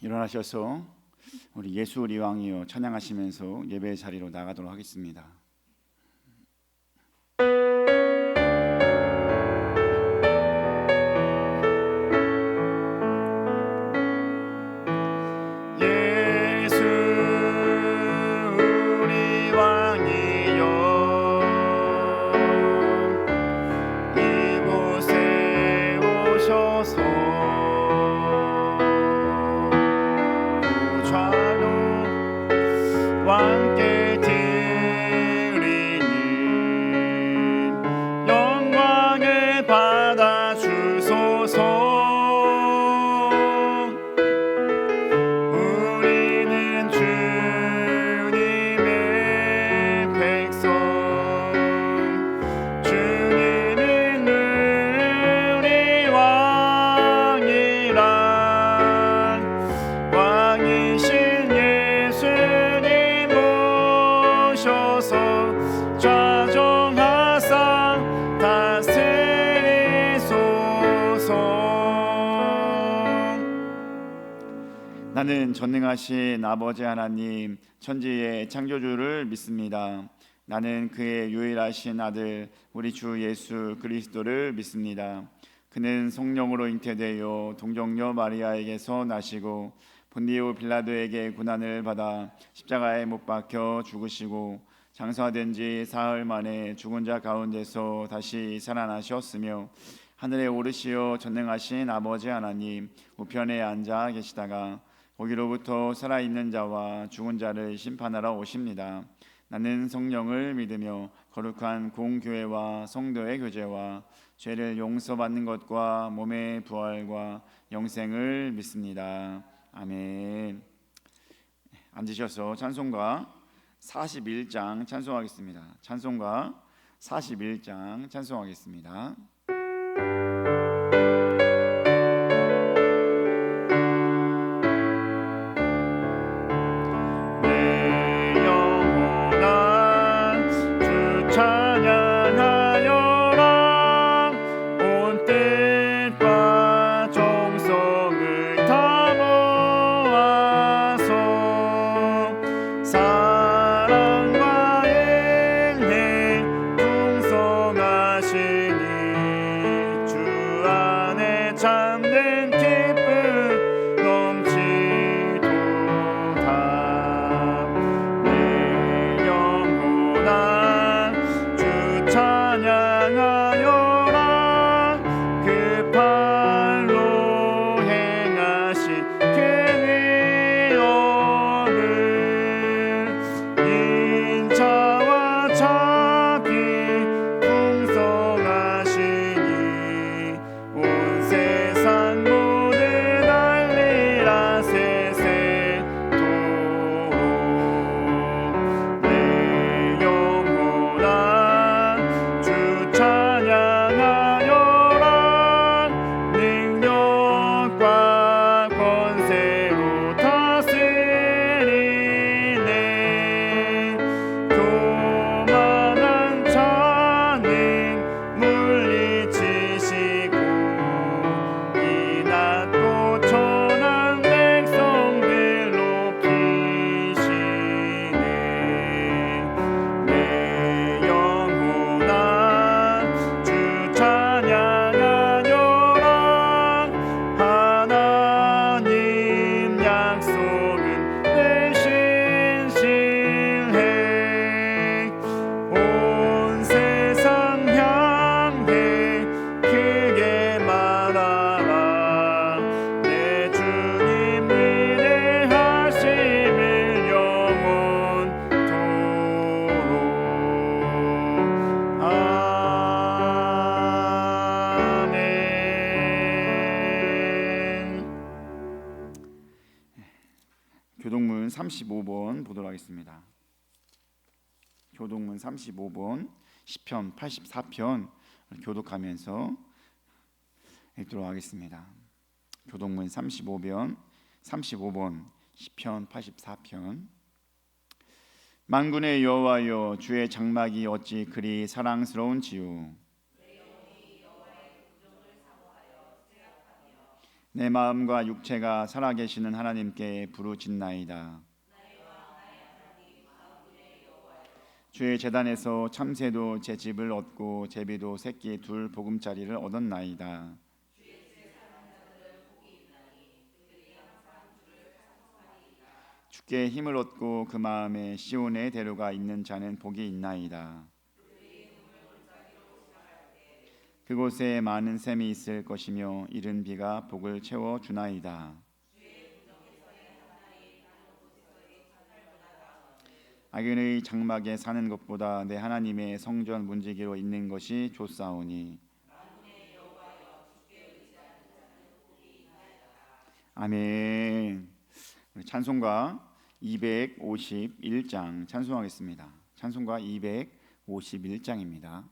일어나셔서 우리 예수 우리 왕이여 찬양하시면서 예배 자리로 나가도록 하겠습니다. 나는 전능하신 아버지 하나님 천지의 창조주를 믿습니다. 나는 그의 유일하신 아들 우리 주 예수 그리스도를 믿습니다. 그는 성령으로 잉태되어 동정녀 마리아에게서 나시고 본디오 빌라도에게 고난을 받아 십자가에 못 박혀 죽으시고 장사된 지 사흘 만에 죽은 자 가운데서 다시 살아나셨으며 하늘에 오르시어 전능하신 아버지 하나님 우편에 앉아 계시다가 거기로부터 살아있는 자와 죽은 자를 심판하러 오십니다. 나는 성령을 믿으며 거룩한 공교회와 성도의 교제와 죄를 용서받는 것과 몸의 부활과 영생을 믿습니다. 아멘. 앉으셔서 찬송가 41장 찬송하겠습니다. 찬송가 41장 찬송하겠습니다. 교동문 35번 보도록 하겠습니다. 교동문 35번 시편 84편 교독하면서 읽도록 하겠습니다. 교동문 35번 시편 84편. 만군의 여호와여, 주의 장막이 어찌 그리 사랑스러운지요. 내 마음과 육체가 살아계시는 하나님께 부르짖나이다. 주의 제단에서 참새도 제 집을 얻고 제비도 새끼 둘 보금자리를 얻었나이다. 주께 힘을 얻고 그 마음에 시온의 대로가 있는 자는 복이 있나이다. 그곳에 많은 샘이 있을 것이며 이른 비가 복을 채워 주나이다. 악인의 장막에 사는 것보다 내 하나님의 성전 문지기로 있는 것이 좋사오니. 아멘. 우리 찬송가 251장 찬송하겠습니다. 찬송가 251장입니다.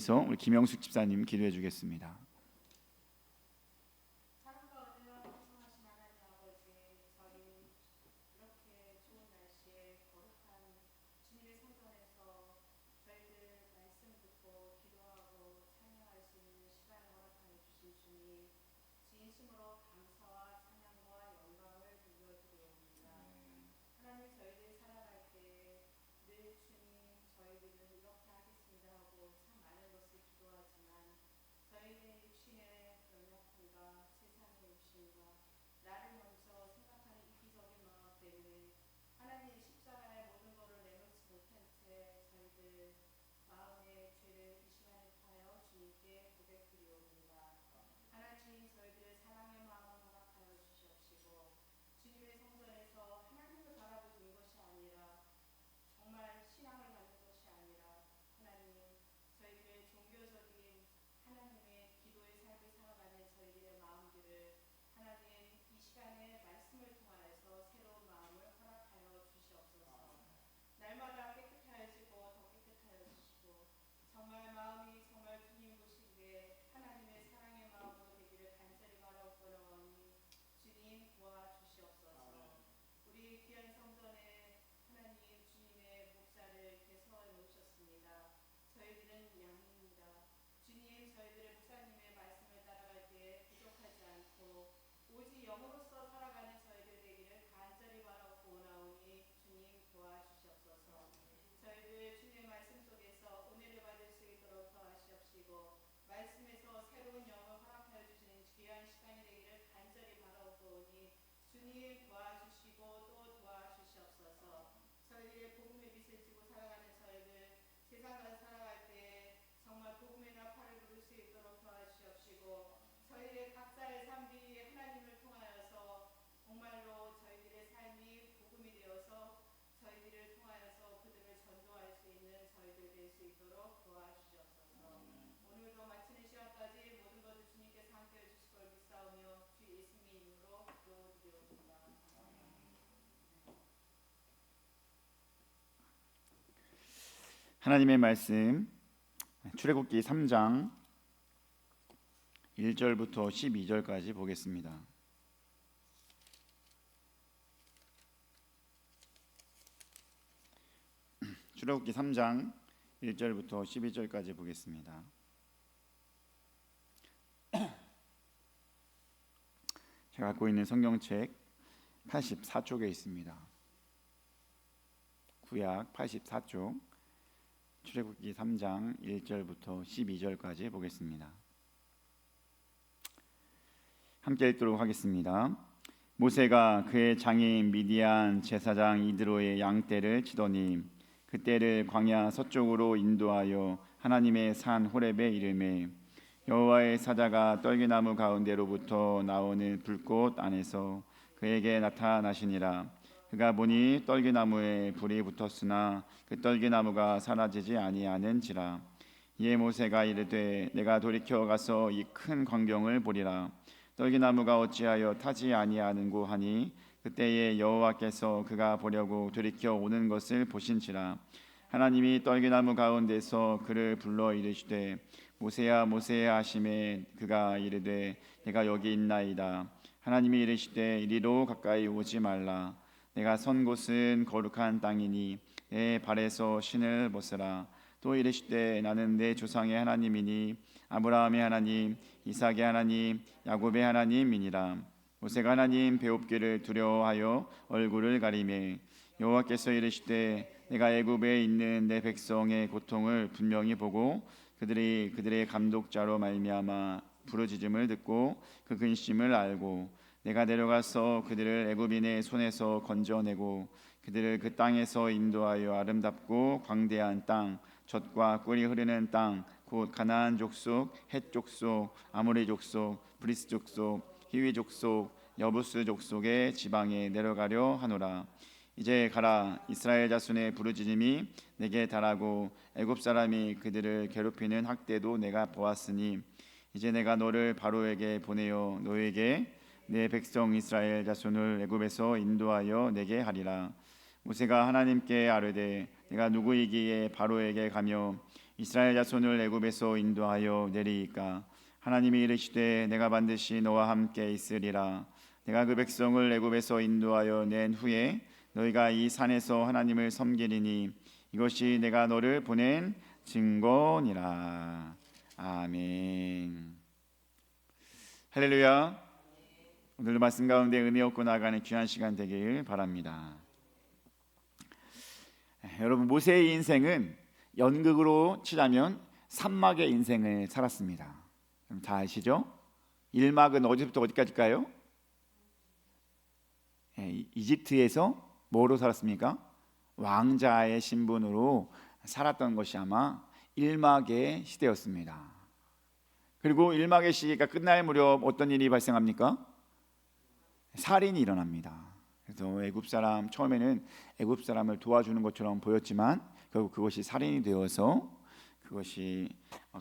위해서 우리 김영숙 집사님 기도해 주겠습니다. 진심으로 감사와 찬양과 영으로서 살아가는 저희들 되기를 간절히 바라옵나오니 주님 도와주시옵소서. 저희들 주님의 말씀 속에서 은혜를 받을 수 있도록 도와주시옵시고 말씀에서 새로운 영을 허락하여 주시는 귀한 시간이 되기를 간절히 바라옵나오니 주님 도와주시고 또 도와주시옵소서. 저희들의 복음의 빛을 지고 살아가는 저희들 세상을 살아갈 때 정말 복음의 나팔을 부를 수 있도록 도와주시옵시고 저희들의 각자의 삶이 하나님을 통하여서 정말로 저희들의 삶이 복음이 되어서 저희들을 통하여서 그들을 전도할 수 있는 저희들 될 수 있도록 도와주시옵소서. 오늘도 마치는 시간까지 모든 것을 주님께서 함께해 주실 걸 믿사오며 주 예수님의 이름으로 기도드리옵나이다. 하나님의 말씀 출애굽기 3장 1절부터 12절까지 보겠습니다. 출애굽기 3장 1절부터 12절까지 보겠습니다. 제가 갖고 있는 성경책 84쪽에 있습니다. 구약 84쪽 출애굽기 3장 1절부터 12절까지 보겠습니다. 함께 읽도록 하겠습니다. 모세가 그의 장인 미디안 제사장 이드로의 양떼를 치더니 그 떼를 광야 서쪽으로 인도하여 하나님의 산 호렙에 이르매 여호와의 사자가 떨기나무 가운데로부터 나오는 불꽃 안에서 그에게 나타나시니라. 그가 보니 떨기나무에 불이 붙었으나 그 떨기나무가 사라지지 아니하는지라. 이에 모세가 이르되 내가 돌이켜 가서 이 큰 광경을 보리라. 떨기나무가 어찌하여 타지 아니하는고 하니 그때에 여호와께서 그가 보려고 돌이켜 오는 것을 보신지라. 하나님이 떨기나무 가운데서 그를 불러 이르시되 모세야 모세야 하시매 그가 이르되 내가 여기 있나이다. 하나님이 이르시되 이리로 가까이 오지 말라. 내가 선 곳은 거룩한 땅이니 내 발에서 신을 벗으라. 또 이르시되 나는 내 조상의 하나님이니 아브라함의 하나님 이삭의 하나님 야곱의 하나님이니라. 모세가 하나님 배웁기를 두려워하여 얼굴을 가리매 여호와께서 이르시되 내가 애굽에 있는 내 백성의 고통을 분명히 보고 그들이 그들의 감독자로 말미암아 부르짖음을 듣고 그 근심을 알고 내가 내려가서 그들을 애굽인의 손에서 건져내고 그들을 그 땅에서 인도하여 아름답고 광대한 땅 젖과 꿀이 흐르는 땅 곧 가나안 족속, 헷 족속, 아모리 족속, 브리스 족속, 히위 족속, 여부스 족속의 지방에 내려가려 하노라. 이제 가라. 이스라엘 자손의 부르짖음이 내게 달하고 애굽 사람이 그들을 괴롭히는 학대도 내가 보았으니 이제 내가 너를 바로에게 보내어 너에게 내 백성 이스라엘 자손을 애굽에서 인도하여 내게 하리라. 모세가 하나님께 아뢰되 내가 누구이기에 바로에게 가며 이스라엘 자손을 애굽에서 인도하여 내리이까. 하나님이 이르시되 내가 반드시 너와 함께 있으리라. 내가 그 백성을 애굽에서 인도하여 낸 후에 너희가 이 산에서 하나님을 섬기리니 이것이 내가 너를 보낸 증거니라. 아멘. 할렐루야. 오늘도 말씀 가운데 은혜 얻고 나가는 귀한 시간 되길 바랍니다. 여러분, 모세의 인생은 연극으로 치자면 3막의 인생을 살았습니다. 다 아시죠? 1막은 어디부터 어디까지일까요? 이집트에서 뭐로 살았습니까? 왕자의 신분으로 살았던 것이 아마 1막의 시대였습니다. 그리고 1막의 시기가 끝날 무렵 어떤 일이 발생합니까? 살인이 일어납니다. 그래서 애굽 사람, 처음에는 애굽 사람을 도와주는 것처럼 보였지만 결국 그것이 살인이 되어서 그것이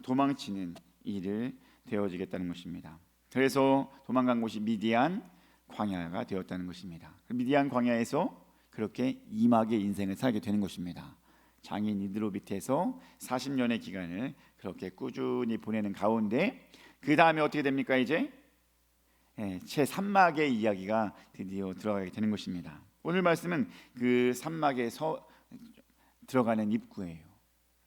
도망치는 일을 되어지겠다는 것입니다. 그래서 도망간 곳이 미디안 광야가 되었다는 것입니다. 미디안 광야에서 그렇게 2막의 인생을 살게 되는 것입니다. 장인 이드로 밑에서 40년의 기간을 그렇게 꾸준히 보내는 가운데 그 다음에 어떻게 됩니까? 이제 제 3막의 이야기가 드디어 들어가게 되는 것입니다. 오늘 말씀은 그 3막에 들어가는 입구예요.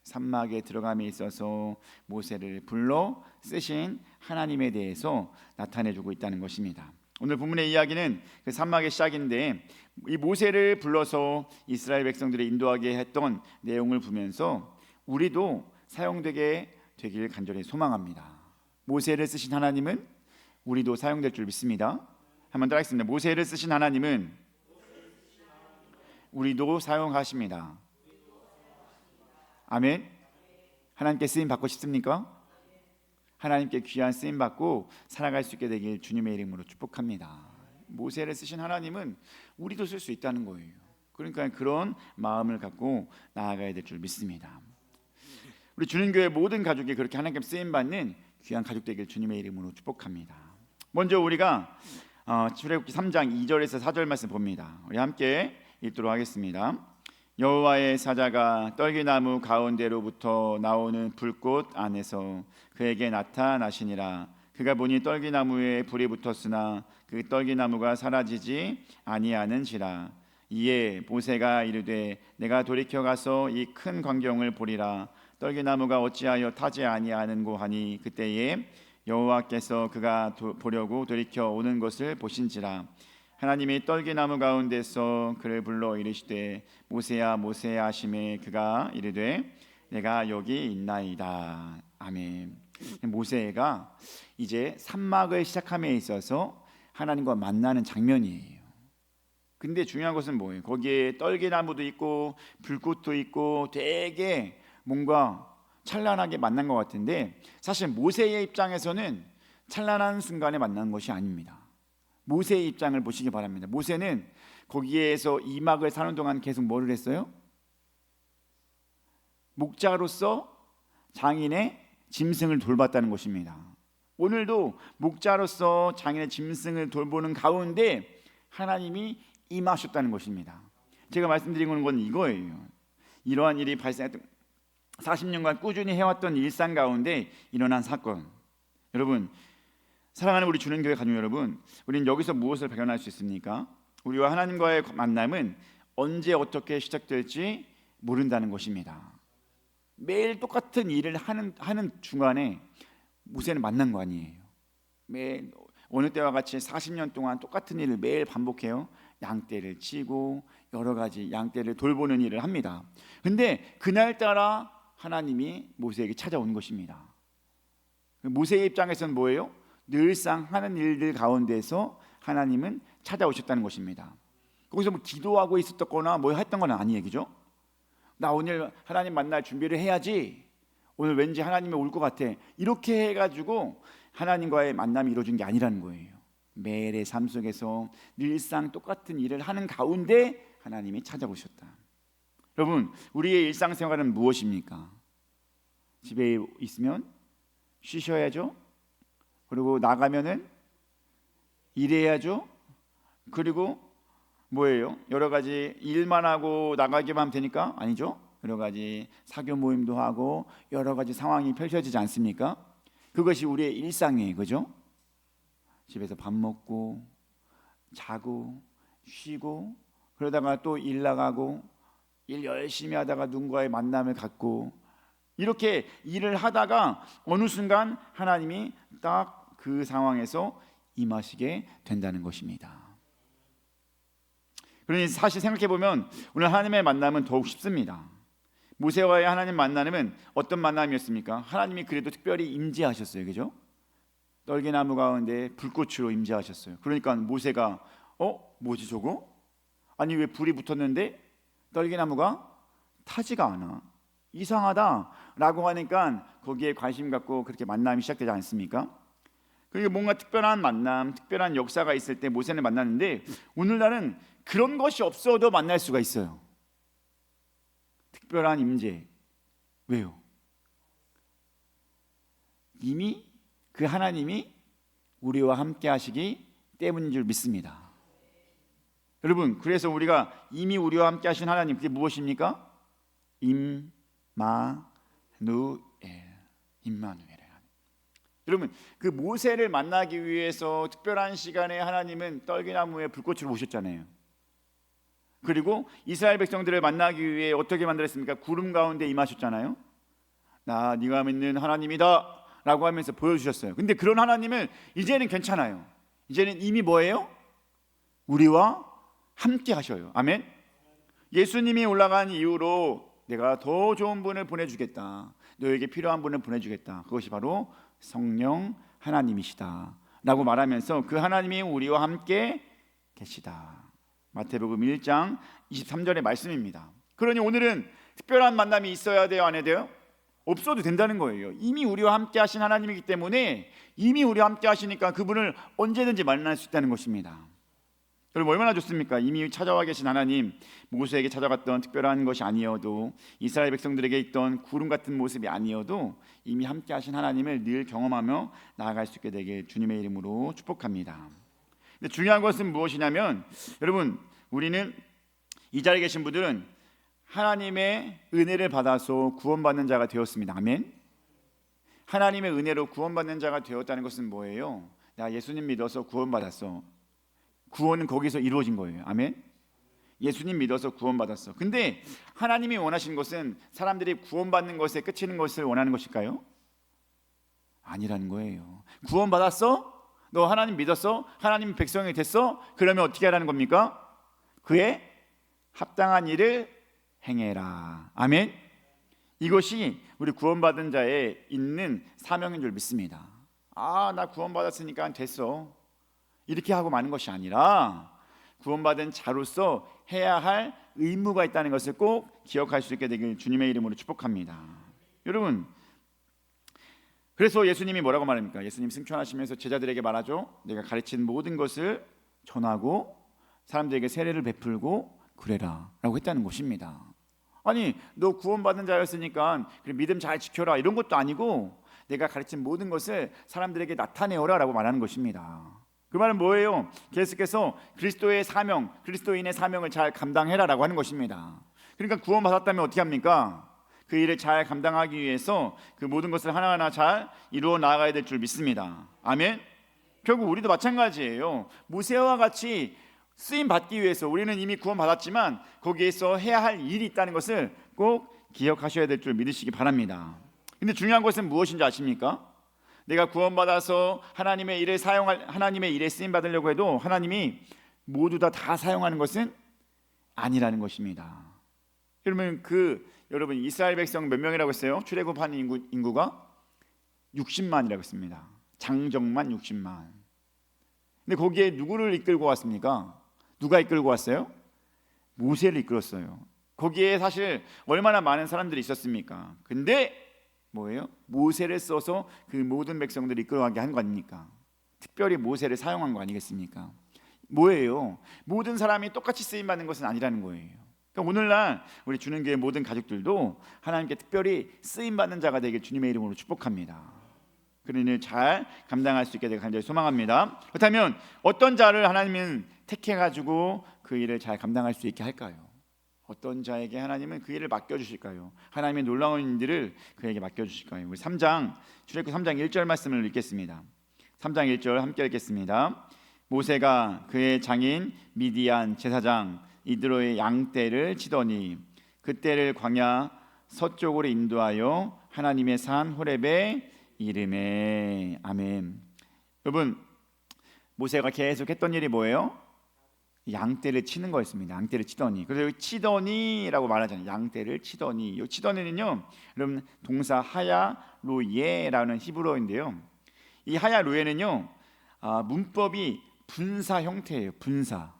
3막에 들어감에 있어서 모세를 불러 쓰신 하나님에 대해서 나타내주고 있다는 것입니다. 오늘 본문의 이야기는 그 산막의 시작인데 이 모세를 불러서 이스라엘 백성들을 인도하게 했던 내용을 보면서 우리도 사용되게 되길 간절히 소망합니다. 모세를 쓰신 하나님은 우리도 사용될 줄 믿습니다. 한번 더 하겠습니다. 모세를 쓰신 하나님은 우리도 사용하십니다. 아멘. 하나님께 쓰임 받고 싶습니까? 하나님께 귀한 쓰임 받고 살아갈 수 있게 되길 주님의 이름으로 축복합니다. 모세를 쓰신 하나님은 우리도 쓸 수 있다는 거예요. 그러니까 그런 마음을 갖고 나아가야 될 줄 믿습니다. 우리 주님교회 모든 가족이 그렇게 하나님께 쓰임 받는 귀한 가족 되길 주님의 이름으로 축복합니다. 먼저 우리가 출애굽기 3장 2절에서 4절 말씀 봅니다. 우리 함께 읽도록 하겠습니다. 여호와의 사자가 떨기나무 가운데로부터 나오는 불꽃 안에서 그에게 나타나시니라. 그가 보니 떨기나무에 불이 붙었으나 그 떨기나무가 사라지지 아니하는지라. 이에 모세가 이르되 내가 돌이켜 가서 이 큰 광경을 보리라. 떨기나무가 어찌하여 타지 아니하는고 하니 그때에 여호와께서 그가 보려고 돌이켜 오는 것을 보신지라. 하나님이 떨기나무 가운데서 그를 불러 이르시되 모세야 모세야 하시매 그가 이르되 내가 여기 있나이다. 아멘. 모세가 이제 산막을 시작함에 있어서 하나님과 만나는 장면이에요. 근데 중요한 것은 뭐예요? 거기에 떨기나무도 있고 불꽃도 있고 되게 뭔가 찬란하게 만난 것 같은데 사실 모세의 입장에서는 찬란한 순간에 만난 것이 아닙니다. 모세의 입장을 보시기 바랍니다. 모세는 거기에서 이 막을 사는 동안 계속 뭐를 했어요? 목자로서 장인의 짐승을 돌봤다는 것입니다. 오늘도 목자로서 장인의 짐승을 돌보는 가운데 하나님이 임하셨다는 것입니다. 제가 말씀드리는 건 이거예요. 이러한 일이 발생했던 40년간 꾸준히 해왔던 일상 가운데 일어난 사건. 여러분, 사랑하는 우리 주는교회 가족 여러분, 우리는 여기서 무엇을 발견할 수 있습니까? 우리와 하나님과의 만남은 언제 어떻게 시작될지 모른다는 것입니다. 매일 똑같은 일을 하는 중간에 모세는 만난 거 아니에요. 매일 어느 때와 같이 40년 동안 똑같은 일을 매일 반복해요. 양떼를 치고 여러 가지 양떼를 돌보는 일을 합니다. 근데 그날따라 하나님이 모세에게 찾아온 것입니다. 모세의 입장에서는 뭐예요? 늘상 하는 일들 가운데서 하나님은 찾아오셨다는 것입니다. 거기서 뭐 기도하고 있었거나 뭐 했던 건 아니에요, 그죠? 나 오늘 하나님 만날 준비를 해야지. 오늘 왠지 하나님이 올 것 같아. 이렇게 해가지고 하나님과의 만남이 이루어진 게 아니라는 거예요. 매일의 삶 속에서 늘상 똑같은 일을 하는 가운데 하나님이 찾아오셨다. 여러분, 우리의 일상생활은 무엇입니까? 집에 있으면 쉬셔야죠. 그리고 나가면은 일해야죠. 그리고 뭐예요? 여러 가지 일만 하고 나가기만 하면 되니까? 아니죠. 여러 가지 사교 모임도 하고 여러 가지 상황이 펼쳐지지 않습니까? 그것이 우리의 일상이에요. 그죠? 집에서 밥 먹고 자고 쉬고 그러다가 또 일 나가고 일 열심히 하다가 누군가의 만남을 갖고 이렇게 일을 하다가 어느 순간 하나님이 딱 그 상황에서 임하시게 된다는 것입니다. 그러니 사실 생각해 보면 오늘 하나님의 만남은 더욱 쉽습니다. 모세와의 하나님 만남은 어떤 만남이었습니까? 하나님이 그래도 특별히 임재하셨어요, 그죠? 떨기나무 가운데 불꽃으로 임재하셨어요. 그러니까 모세가 뭐지 저거? 아니 왜 불이 붙었는데 떨기나무가 타지가 않아? 이상하다라고 하니까 거기에 관심 갖고 그렇게 만남이 시작되지 않습니까? 그리고 뭔가 특별한 만남, 특별한 역사가 있을 때 모세를 만났는데 오늘날은 그런 것이 없어도 만날 수가 있어요. 특별한 임재. 왜요? 이미 그 하나님이 우리와 함께 하시기 때문인 줄 믿습니다. 여러분, 그래서 우리가 이미 우리와 함께 하신 하나님, 그게 무엇입니까? 임마누엘. 여러분, 그 모세를 만나기 위해서 특별한 시간에 하나님은 떨기나무에 불꽃으로 오셨잖아요. 그리고 이스라엘 백성들을 만나기 위해 어떻게 만들었습니까? 구름 가운데 임하셨잖아요. 나 네가 믿는 하나님이다 라고 하면서 보여주셨어요. 근데 그런 하나님을 이제는 괜찮아요. 이제는 이미 뭐예요? 우리와 함께 하셔요. 아멘. 예수님이 올라간 이후로 내가 더 좋은 분을 보내주겠다, 너에게 필요한 분을 보내주겠다, 그것이 바로 성령 하나님이시다 라고 말하면서 그 하나님이 우리와 함께 계시다. 마태복음 1장 23절의 말씀입니다. 그러니 오늘은 특별한 만남이 있어야 돼요, 안 해야 돼요? 없어도 된다는 거예요. 이미 우리와 함께 하신 하나님이기 때문에, 이미 우리와 함께 하시니까 그분을 언제든지 만날 수 있다는 것입니다. 여러분 얼마나 좋습니까? 이미 찾아와 계신 하나님, 모세에게 찾아갔던 특별한 것이 아니어도, 이스라엘 백성들에게 있던 구름 같은 모습이 아니어도 이미 함께 하신 하나님을 늘 경험하며 나아갈 수 있게 되길 주님의 이름으로 축복합니다. 근데 중요한 것은 무엇이냐면, 여러분 우리는, 이 자리에 계신 분들은 하나님의 은혜를 받아서 구원받는 자가 되었습니다. 아멘. 하나님의 은혜로 구원받는 자가 되었다는 것은 뭐예요? 나 예수님 믿어서 구원받았어. 구원은 거기서 이루어진 거예요. 아멘. 예수님 믿어서 구원받았어. 근데 하나님이 원하신 것은 사람들이 구원받는 것에 그치는 것을 원하는 것일까요? 아니라는 거예요. 구원받았어? 너 하나님 믿었어? 하나님 백성이 됐어? 그러면 어떻게 하라는 겁니까? 그에 합당한 일을 행해라. 아멘. 이것이 우리 구원받은 자에 있는 사명인 줄 믿습니다. 나 구원받았으니까 됐어, 이렇게 하고 마는 것이 아니라 구원받은 자로서 해야 할 의무가 있다는 것을 꼭 기억할 수 있게 되길 주님의 이름으로 축복합니다. 여러분, 그래서 예수님이 뭐라고 말합니까? 예수님 승천하시면서 제자들에게 말하죠. 내가 가르친 모든 것을 전하고 사람들에게 세례를 베풀고 그래라 라고 했다는 것입니다. 아니, 너 구원받은 자였으니까 그래 믿음 잘 지켜라 이런 것도 아니고, 내가 가르친 모든 것을 사람들에게 나타내어라 라고 말하는 것입니다. 그 말은 뭐예요? 계속해서 그리스도의 사명, 그리스도인의 사명을 잘 감당해라 라고 하는 것입니다. 그러니까 구원받았다면 어떻게 합니까? 그 일을 잘 감당하기 위해서 그 모든 것을 하나하나 잘 이루어 나가야 될 줄 믿습니다. 아멘. 결국 우리도 마찬가지예요. 모세와 같이 쓰임 받기 위해서 우리는 이미 구원받았지만 거기에서 해야 할 일이 있다는 것을 꼭 기억하셔야 될 줄 믿으시기 바랍니다. 근데 중요한 것은 무엇인지 아십니까? 내가 구원받아서 하나님의 일에 쓰임 받으려고 해도 하나님이 모두 다 사용하는 것은 아니라는 것입니다. 여러분 이스라엘 백성 몇 명이라고 했어요? 출애굽한 인구가 60만이라고 했습니다. 장정만 60만. 근데 거기에 누구를 이끌고 왔습니까? 누가 이끌고 왔어요? 모세를 이끌었어요. 거기에 사실 얼마나 많은 사람들이 있었습니까? 근데 뭐예요? 모세를 써서 그 모든 백성들을 이끌어가게 한 거 아닙니까? 특별히 모세를 사용한 거 아니겠습니까? 뭐예요? 모든 사람이 똑같이 쓰임받는 것은 아니라는 거예요. 그러니까 오늘날 우리 주는교회 모든 가족들도 하나님께 특별히 쓰임받는 자가 되길 주님의 이름으로 축복합니다. 그런 일을 잘 감당할 수 있게 되길 간절히 소망합니다. 그렇다면 어떤 자를 하나님은 택해가지고 그 일을 잘 감당할 수 있게 할까요? 어떤 자에게 하나님은 그 일을 맡겨주실까요? 하나님의 놀라운 일들을 그에게 맡겨주실까요? 우리 출애굽 3장 1절 말씀을 읽겠습니다. 3장 1절 함께 읽겠습니다. 모세가 그의 장인 미디안 제사장 이드로의 양떼를 치더니 그떼를 광야 서쪽으로 인도하여 하나님의 산 호렙에 이름에. 아멘. 여러분, 모세가 계속 했던 일이 뭐예요? 양떼를 치는 거였습니다. 양떼를 치더니. 그래서 여기 치더니라고 말하잖아요. 양떼를 치더니. 이 치더니는요, 여러분 동사 하야 로예라는 히브리어인데요. 이 하야 로예는요, 문법이 분사 형태예요. 분사.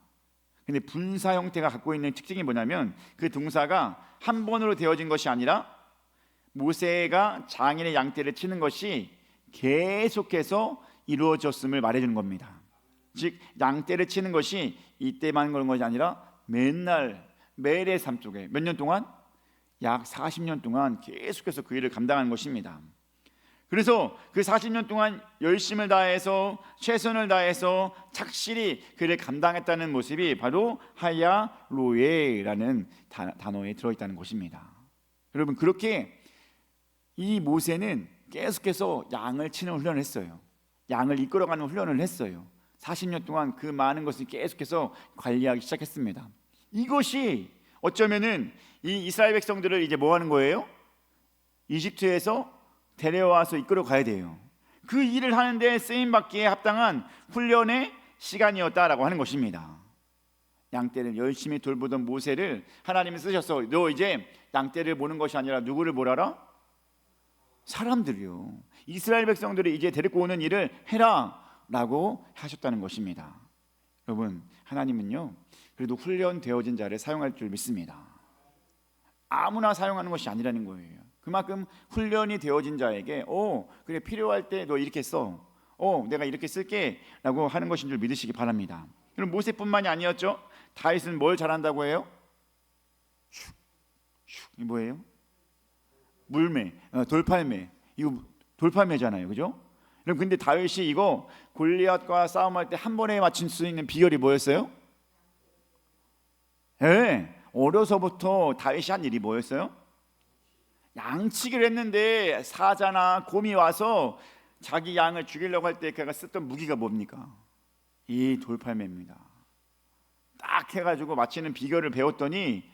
근데 분사 형태가 갖고 있는 특징이 뭐냐면 그 동사가 한 번으로 되어진 것이 아니라 모세가 장인의 양떼를 치는 것이 계속해서 이루어졌음을 말해주는 겁니다. 즉 양떼를 치는 것이 이때만 그런 것이 아니라 맨날 매일의 삶 속에 몇 년 동안? 약 40년 동안 계속해서 그 일을 감당하는 것입니다. 그래서 그 40년 동안 열심을 다해서 최선을 다해서 착실히 그를 감당했다는 모습이 바로 하야 로에라는 단어에 들어있다는 것입니다. 여러분, 그렇게 이 모세는 계속해서 양을 치는 훈련을 했어요. 양을 이끌어가는 훈련을 했어요. 40년 동안 그 많은 것을 계속해서 관리하기 시작했습니다. 이것이 어쩌면은 이 이스라엘 백성들을 이제 뭐 하는 거예요? 이집트에서 데려와서 이끌어 가야 돼요. 그 일을 하는데 쓰임받기에 합당한 훈련의 시간이었다라고 하는 것입니다. 양떼를 열심히 돌보던 모세를 하나님이 쓰셔서 너 이제 양떼를 보는 것이 아니라 누구를 보라라? 사람들이요. 이스라엘 백성들이 이제 데리고 오는 일을 해라 라고 하셨다는 것입니다. 여러분, 하나님은요 그래도 훈련되어진 자를 사용할 줄 믿습니다. 아무나 사용하는 것이 아니라는 거예요. 그만큼 훈련이 되어진 자에게 그래 필요할 때 너 이렇게 써, 내가 이렇게 쓸게 라고 하는 것인 줄 믿으시기 바랍니다. 그럼 모세뿐만이 아니었죠. 다윗은 뭘 잘한다고 해요? 이 뭐예요? 물매, 돌팔매. 이거 돌팔매잖아요, 그죠? 그럼 근데 다윗이 이거 골리앗과 싸움할 때 한 번에 맞출 수 있는 비결이 뭐였어요? 어려서부터 다윗이 한 일이 뭐였어요? 양치기를 했는데 사자나 곰이 와서 자기 양을 죽이려고 할 때 그가 썼던 무기가 뭡니까? 이 돌팔매입니다. 딱 해가지고 맞히는 비결을 배웠더니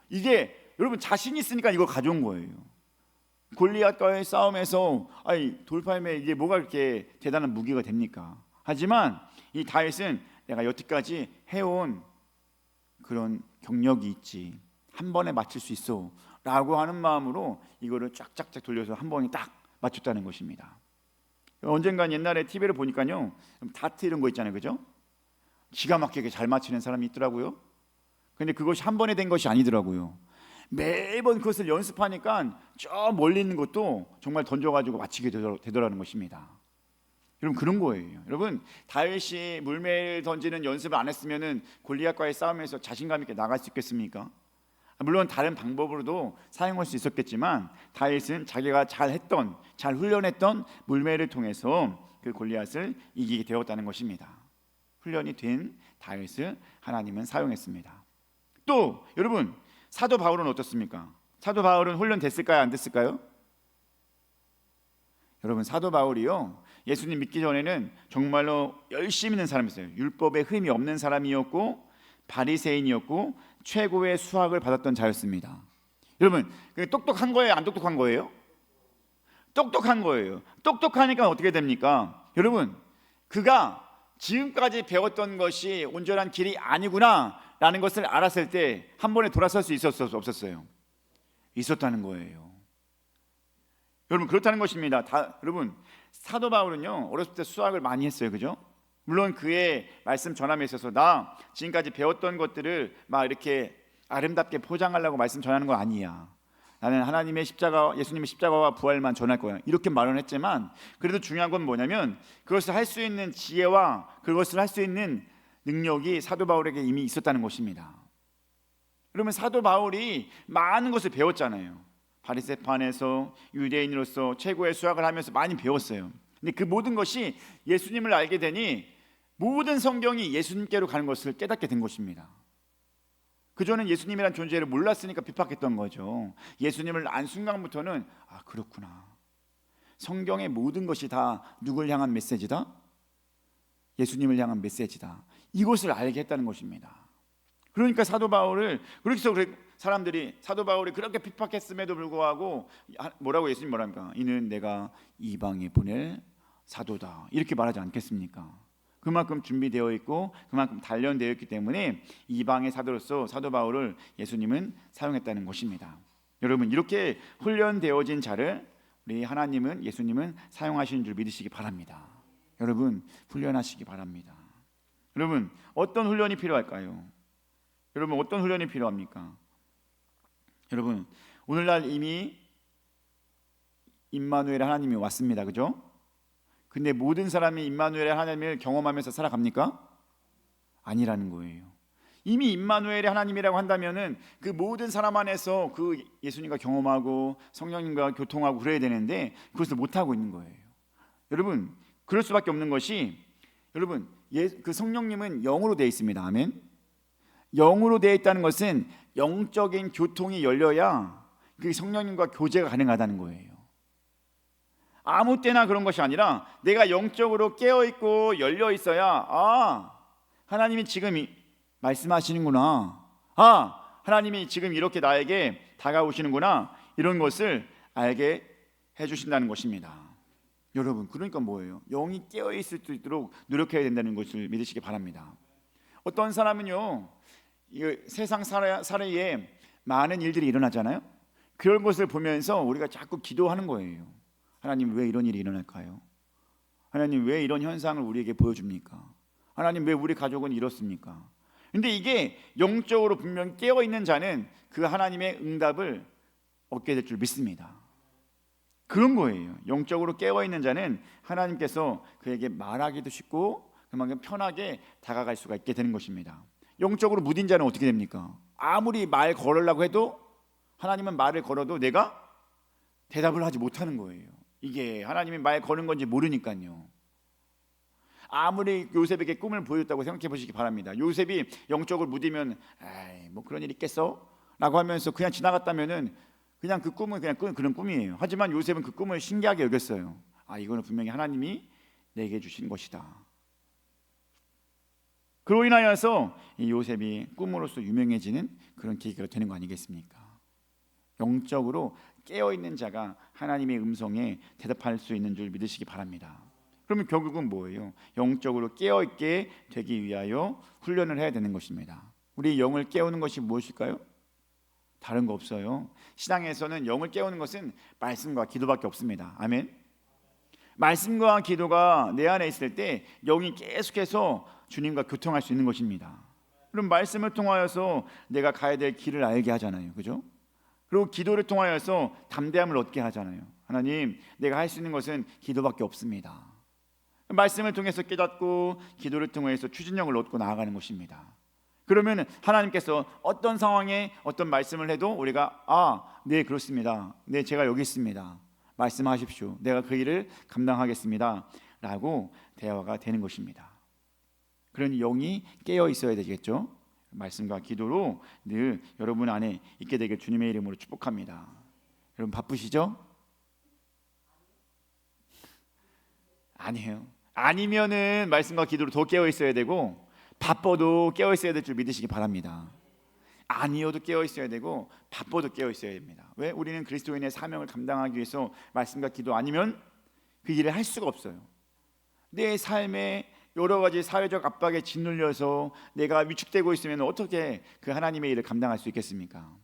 이게 여러분 자신 있으니까 이걸 가져온 거예요. 골리앗과의 싸움에서 돌팔매 이게 뭐가 그렇게 대단한 무기가 됩니까? 하지만 이 다윗은 내가 여태까지 해온 그런 경력이 있지, 한 번에 맞출 수 있어 라고 하는 마음으로 이거를 쫙쫙쫙 돌려서 한 번에 딱 맞췄다는 것입니다. 언젠간 옛날에 TV를 보니까요 다트 이런 거 있잖아요, 그죠? 기가 막히게 잘 맞히는 사람이 있더라고요. 근데 그것이 한 번에 된 것이 아니더라고요. 매번 그것을 연습하니까 저 멀리 있는 것도 정말 던져가지고 맞히게 되더라는 것입니다. 여러분, 그런 거예요. 여러분, 다윗이 물매를 던지는 연습을 안 했으면은 골리앗과의 싸움에서 자신감 있게 나갈 수 있겠습니까? 물론 다른 방법으로도 사용할 수 있었겠지만 다윗은 자기가 잘 훈련했던 물매를 통해서 그 골리앗을 이기게 되었다는 것입니다. 훈련이 된 다윗을 하나님은 사용했습니다. 또 여러분, 사도 바울은 어떻습니까? 사도 바울은 훈련됐을까요? 안 됐을까요? 여러분, 사도 바울이요 예수님 믿기 전에는 정말로 열심히 있는 사람이었어요. 율법에 흠이 없는 사람이었고 바리새인이었고 최고의 수학을 받았던 자였습니다. 여러분, 똑똑한 거예요? 안 똑똑한 거예요? 똑똑한 거예요. 똑똑하니까 어떻게 됩니까? 여러분, 그가 지금까지 배웠던 것이 온전한 길이 아니구나 라는 것을 알았을 때 한 번에 돌아설 수 있었어요, 없었어요? 있었다는 거예요. 여러분, 그렇다는 것입니다. 여러분, 사도 바울은요 어렸을 때 수학을 많이 했어요, 그죠? 물론 그의 말씀 전함에 있어서 나 지금까지 배웠던 것들을 막 이렇게 아름답게 포장하려고 말씀 전하는 거 아니야, 나는 하나님의 십자가, 예수님의 십자가와 부활만 전할 거야, 이렇게 말은 했지만 그래도 중요한 건 뭐냐면 그것을 할 수 있는 지혜와 그것을 할 수 있는 능력이 사도 바울에게 이미 있었다는 것입니다. 그러면 사도 바울이 많은 것을 배웠잖아요. 바리새파에서 유대인으로서 최고의 수학을 하면서 많이 배웠어요. 근데 그 모든 것이 예수님을 알게 되니 모든 성경이 예수님께로 가는 것을 깨닫게 된 것입니다. 그전엔 예수님이란 존재를 몰랐으니까 핍박했던 거죠. 예수님을 안 순간부터는 그렇구나, 성경의 모든 것이 다 누굴 향한 메시지다? 예수님을 향한 메시지다, 이것을 알게 했다는 것입니다. 그러니까 사도 바울을 그래서 사람들이 사도 바울이 그렇게 핍박했음에도 불구하고 뭐라고 예수님 뭐랍니까? 이는 내가 이방에 보낼 사도다, 이렇게 말하지 않겠습니까? 그만큼 준비되어 있고 그만큼 단련되어 있기 때문에 이방의 사도로서 사도 바울을 예수님은 사용했다는 것입니다. 여러분, 이렇게 훈련되어진 자를 우리 하나님은, 예수님은 사용하시는 줄 믿으시기 바랍니다. 여러분, 훈련하시기 바랍니다. 여러분, 어떤 훈련이 필요할까요? 여러분, 어떤 훈련이 필요합니까? 여러분, 오늘날 이미 임마누엘 하나님이 왔습니다, 그죠? 근데 모든 사람이 임마누엘 하나님을 경험하면서 살아갑니까? 아니라는 거예요. 이미 임마누엘의 하나님이라고 한다면은 그 모든 사람 안에서 그 예수님과 경험하고 성령님과 교통하고 그래야 되는데 그것을 못 하고 있는 거예요. 여러분, 그럴 수밖에 없는 것이, 여러분, 그 성령님은 영으로 되어 있습니다. 아멘. 영으로 되어 있다는 것은 영적인 교통이 열려야 그 성령님과 교제가 가능하다는 거예요. 아무 때나 그런 것이 아니라 내가 영적으로 깨어있고 열려 있어야 하나님이 지금 말씀하시는구나, 하나님이 지금 이렇게 나에게 다가오시는구나, 이런 것을 알게 해주신다는 것입니다. 여러분, 그러니까 뭐예요? 영이 깨어 있을 수 있도록 노력해야 된다는 것을 믿으시기 바랍니다. 어떤 사람은요, 이 세상 사례에 많은 일들이 일어나잖아요. 그런 것을 보면서 우리가 자꾸 기도하는 거예요. 하나님, 왜 이런 일이 일어날까요? 하나님, 왜 이런 현상을 우리에게 보여줍니까? 하나님, 왜 우리 가족은 이렇습니까? 근데 이게 영적으로 분명 깨어있는 자는 그 하나님의 응답을 얻게 될 줄 믿습니다. 그런 거예요. 영적으로 깨어있는 자는 하나님께서 그에게 말하기도 쉽고 그만큼 편하게 다가갈 수가 있게 되는 것입니다. 영적으로 무딘 자는 어떻게 됩니까? 아무리 말 걸으려고 해도 하나님은 말을 걸어도 내가 대답을 하지 못하는 거예요. 이게 하나님이 말 거는 건지 모르니까요. 아무리 요셉에게 꿈을 보였다고 생각해 보시기 바랍니다. 요셉이 영적으로 무디면 에이, 뭐 그런 일 있겠어? 라고 하면서 그냥 지나갔다면은 그냥 그 꿈은 그냥 그런 꿈이에요. 하지만 요셉은 그 꿈을 신기하게 여겼어요. 아, 이거는 분명히 하나님이 내게 주신 것이다. 그로 인하여서 이 요셉이 꿈으로서 유명해지는 그런 계기가 되는 거 아니겠습니까? 영적으로 깨어있는 자가 하나님의 음성에 대답할 수 있는 줄 믿으시기 바랍니다. 그러면 결국은 뭐예요? 영적으로 깨어있게 되기 위하여 훈련을 해야 되는 것입니다. 우리 영을 깨우는 것이 무엇일까요? 다른 거 없어요. 신앙에서는 영을 깨우는 것은 말씀과 기도밖에 없습니다. 아멘. 말씀과 기도가 내 안에 있을 때 영이 계속해서 주님과 교통할 수 있는 것입니다. 그럼 말씀을 통하여서 내가 가야 될 길을 알게 하잖아요. 그죠? 그리고 기도를 통하여서 담대함을 얻게 하잖아요. 하나님, 내가 할 수 있는 것은 기도밖에 없습니다. 말씀을 통해서 깨닫고 기도를 통해서 추진력을 얻고 나아가는 것입니다. 그러면 하나님께서 어떤 상황에 어떤 말씀을 해도 우리가 네, 그렇습니다. 네, 제가 여기 있습니다. 말씀하십시오. 내가 그 일을 감당하겠습니다. 라고 대화가 되는 것입니다. 그런 영이 깨어 있어야 되겠죠. 말씀과 기도로 늘 여러분 안에 있게 되길 주님의 이름으로 축복합니다. 여러분 바쁘시죠? 아니에요. 아니면은 말씀과 기도로 더 깨어 있어야 되고 바빠도 깨어 있어야 될 줄 믿으시기 바랍니다. 아니어도 깨어 있어야 되고 바빠도 깨어 있어야 됩니다. 왜? 우리는 그리스도인의 사명을 감당하기 위해서 말씀과 기도 아니면 그 일을 할 수가 없어요. 내 삶에 여러 가지 사회적 압박에 짓눌려서 내가 위축되고 있으면 어떻게 그 하나님의 일을 감당할 수 있겠습니까?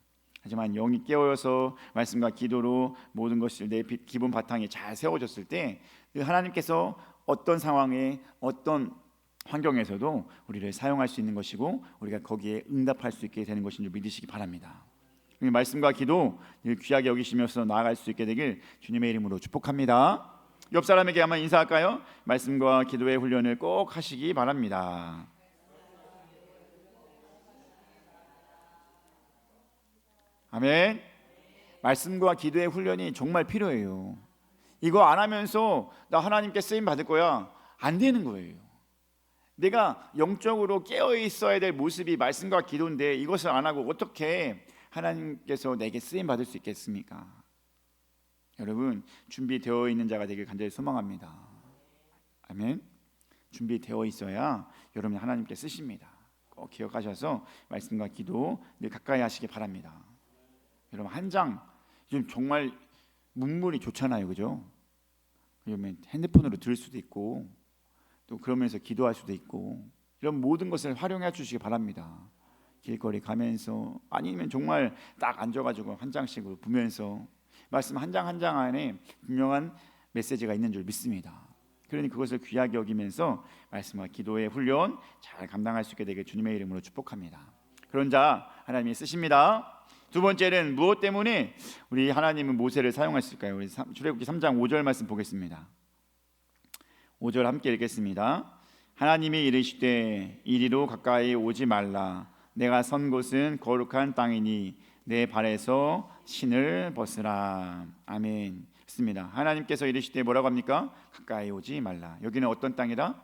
하지만 영이 깨어서 말씀과 기도로 모든 것을 내 기본 바탕에 잘 세워졌을 때 하나님께서 어떤 상황에 어떤 환경에서도 우리를 사용할 수 있는 것이고 우리가 거기에 응답할 수 있게 되는 것인 줄 믿으시기 바랍니다. 말씀과 기도 귀하게 여기시면서 나아갈 수 있게 되길 주님의 이름으로 축복합니다. 옆 사람에게 한번 인사할까요? 말씀과 기도의 훈련을 꼭 하시기 바랍니다. 아멘. 말씀과 기도의 훈련이 정말 필요해요. 이거 안 하면서 나 하나님께 쓰임 받을 거야, 안 되는 거예요. 내가 영적으로 깨어 있어야 될 모습이 말씀과 기도인데 이것을 안 하고 어떻게 하나님께서 내게 쓰임 받을 수 있겠습니까? 여러분, 준비되어 있는 자가 되길 간절히 소망합니다. 아멘. 준비되어 있어야 여러분 하나님께 쓰십니다. 꼭 기억하셔서 말씀과 기도 늘 가까이 하시기 바랍니다. 여러분, 한 장 지금 정말 문물이 좋잖아요, 그죠? 그러면 핸드폰으로 들을 수도 있고 또 그러면서 기도할 수도 있고 이런 모든 것을 활용해 주시기 바랍니다. 길거리 가면서 아니면 정말 딱 앉아가지고 한 장씩으로 보면서 말씀 한 장 한 장 안에 분명한 메시지가 있는 줄 믿습니다. 그러니 그것을 귀하게 여기면서 말씀과 기도의 훈련 잘 감당할 수 있게 되길 주님의 이름으로 축복합니다. 그런 자 하나님이 쓰십니다. 두 번째는 무엇 때문에 우리 하나님은 모세를 사용하실까요? 우리 출애굽기 3장 5절 말씀 보겠습니다. 5절 함께 읽겠습니다. 하나님이 이르시되 이리로 가까이 오지 말라. 내가 선 곳은 거룩한 땅이니 내 발에서 신을 벗으라. 아멘. 그렇습니다. 하나님께서 이르시되 뭐라고 합니까? 가까이 오지 말라. 여기는 어떤 땅이라?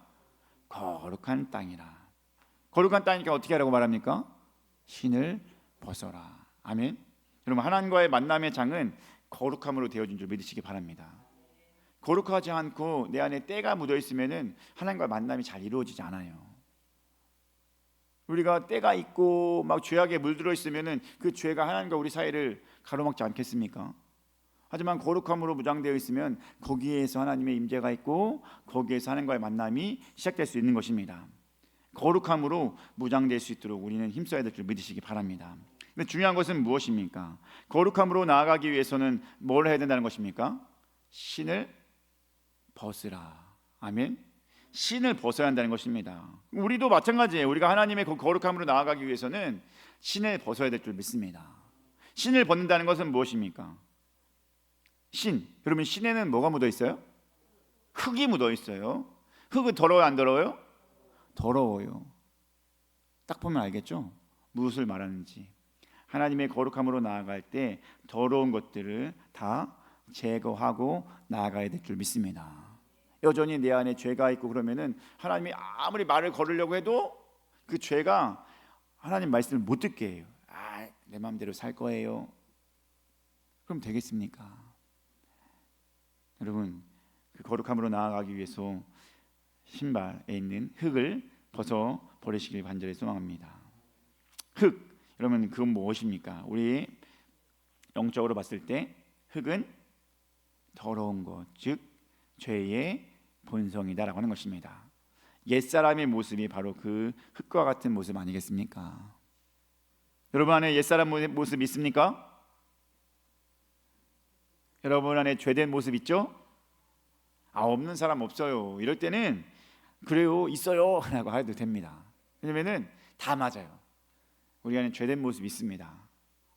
거룩한 땅이라. 거룩한 땅이니까 어떻게 하라고 말합니까? 신을 벗어라. 아멘. 여러분, 하나님과의 만남의 장은 거룩함으로 되어진 줄 믿으시기 바랍니다. 거룩하지 않고 내 안에 때가 묻어 있으면은 하나님과 만남이 잘 이루어지지 않아요. 우리가 때가 있고 막 죄악에 물들어 있으면은 그 죄가 하나님과 우리 사이를 가로막지 않겠습니까? 하지만 거룩함으로 무장되어 있으면 거기에서 하나님의 임재가 있고 거기에서 하나님과의 만남이 시작될 수 있는 것입니다. 거룩함으로 무장될 수 있도록 우리는 힘써야 될 줄 믿으시기 바랍니다. 근데 중요한 것은 무엇입니까? 거룩함으로 나아가기 위해서는 뭘 해야 된다는 것입니까? 신을 벗으라. 아멘. 신을 벗어야 한다는 것입니다. 우리도 마찬가지예요. 우리가 하나님의 거룩함으로 나아가기 위해서는 신을 벗어야 될 줄 믿습니다. 신을 벗는다는 것은 무엇입니까? 신. 그러면 신에는 뭐가 묻어 있어요? 흙이 묻어 있어요. 흙은 더러워요, 안 더러워요? 더러워요. 딱 보면 알겠죠? 무엇을 말하는지. 하나님의 거룩함으로 나아갈 때 더러운 것들을 다 제거하고 나아가야 될 줄 믿습니다. 여전히 내 안에 죄가 있고 그러면은 하나님이 아무리 말을 걸으려고 해도 그 죄가 하나님 말씀을 못 듣게 해요. 내 마음대로 살 거예요. 그럼 되겠습니까? 여러분, 그 거룩함으로 나아가기 위해서 신발에 있는 흙을 벗어 버리시길 간절히 소망합니다. 흙, 여러분 그건 무엇입니까? 우리 영적으로 봤을 때 흙은 더러운 것, 즉 죄의 본성이다라고 하는 것입니다. 옛사람의 모습이 바로 그 흙과 같은 모습 아니겠습니까? 여러분 안에 옛사람 모습 있습니까? 여러분 안에 죄된 모습 있죠? 없는 사람 없어요. 이럴 때는 그래요, 있어요 라고 해도 됩니다. 왜냐면은 다 맞아요. 우리 안에 죄된 모습이 있습니다.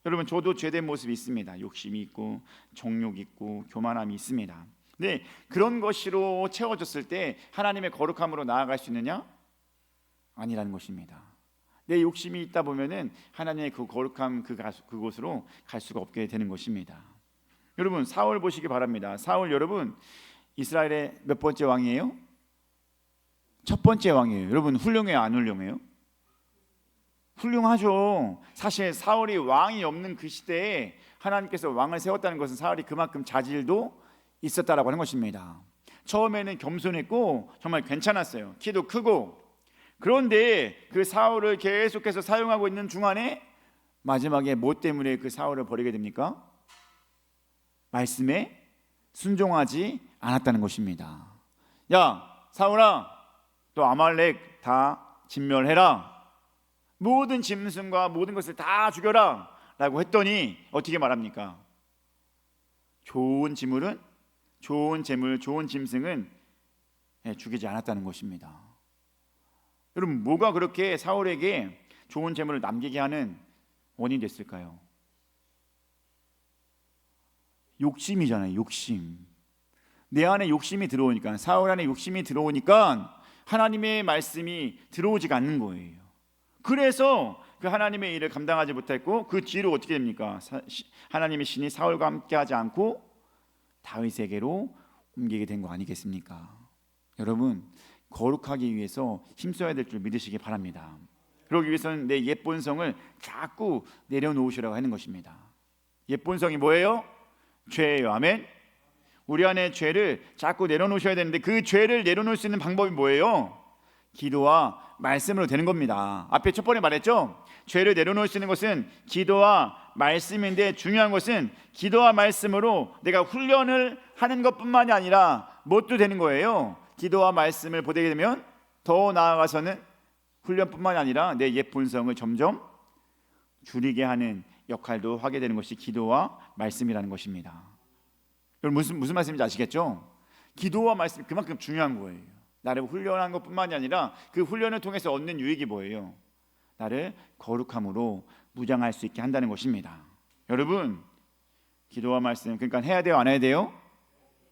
여러분 저도 죄된 모습이 있습니다. 욕심이 있고 정욕이 있고 교만함이 있습니다. 네, 그런 것으로 채워졌을 때 하나님의 거룩함으로 나아갈 수 있느냐? 아니라는 것입니다. 내 욕심이 있다 보면은 하나님의 그 거룩함 그곳으로 갈 수가 없게 되는 것입니다. 여러분 사울 보시기 바랍니다. 사울 여러분 이스라엘의 몇 번째 왕이에요? 첫 번째 왕이에요. 여러분 훌륭해요, 안 훌륭해요? 훌륭하죠. 사실 사울이 왕이 없는 그 시대에 하나님께서 왕을 세웠다는 것은 사울이 그만큼 자질도 있었다라고 하는 것입니다. 처음에는 겸손했고 정말 괜찮았어요. 키도 크고. 그런데 그 사울을 계속해서 사용하고 있는 중간에 마지막에 뭐 때문에 그 사울을 버리게 됩니까? 말씀에 순종하지 않았다는 것입니다. 야 사울아, 또 아말렉 다 진멸해라. 모든 짐승과 모든 것을 다 죽여라 라고 했더니 어떻게 말합니까? 좋은 재물, 좋은 짐승은 죽이지 않았다는 것입니다. 여러분 뭐가 그렇게 사울에게 좋은 재물을 남기게 하는 원인이 됐을까요? 욕심이잖아요. 욕심. 내 안에 욕심이 들어오니까, 사울 안에 욕심이 들어오니까 하나님의 말씀이 들어오지가 않는 거예요. 그래서 그 하나님의 일을 감당하지 못했고 그 뒤로 어떻게 됩니까? 하나님의 신이 사울과 함께하지 않고 다윗에게로 옮기게 된 거 아니겠습니까? 여러분 거룩하기 위해서 힘써야 될 줄 믿으시기 바랍니다. 그러기 위해서는 내 옛 본성을 자꾸 내려놓으시라고 하는 것입니다. 옛 본성이 뭐예요? 죄예요. 아멘. 우리 안에 죄를 자꾸 내려놓으셔야 되는데 그 죄를 내려놓을 수 있는 방법이 뭐예요? 기도와 말씀으로 되는 겁니다. 앞에 첫 번에 말했죠? 죄를 내려놓을 수 있는 것은 기도와 말씀인데 중요한 것은 기도와 말씀으로 내가 훈련을 하는 것뿐만이 아니라 뭣도 되는 거예요? 기도와 말씀을 보게 되면 더 나아가서는 훈련뿐만이 아니라 내 옛 본성을 점점 줄이게 하는 역할도 하게 되는 것이 기도와 말씀이라는 것입니다. 여러분 무슨 말씀인지 아시겠죠? 기도와 말씀이 그만큼 중요한 거예요. 나를 훈련한 것뿐만이 아니라 그 훈련을 통해서 얻는 유익이 뭐예요? 나를 거룩함으로 무장할 수 있게 한다는 것입니다. 여러분 기도와 말씀 그러니까 해야 돼요, 안 해야 돼요?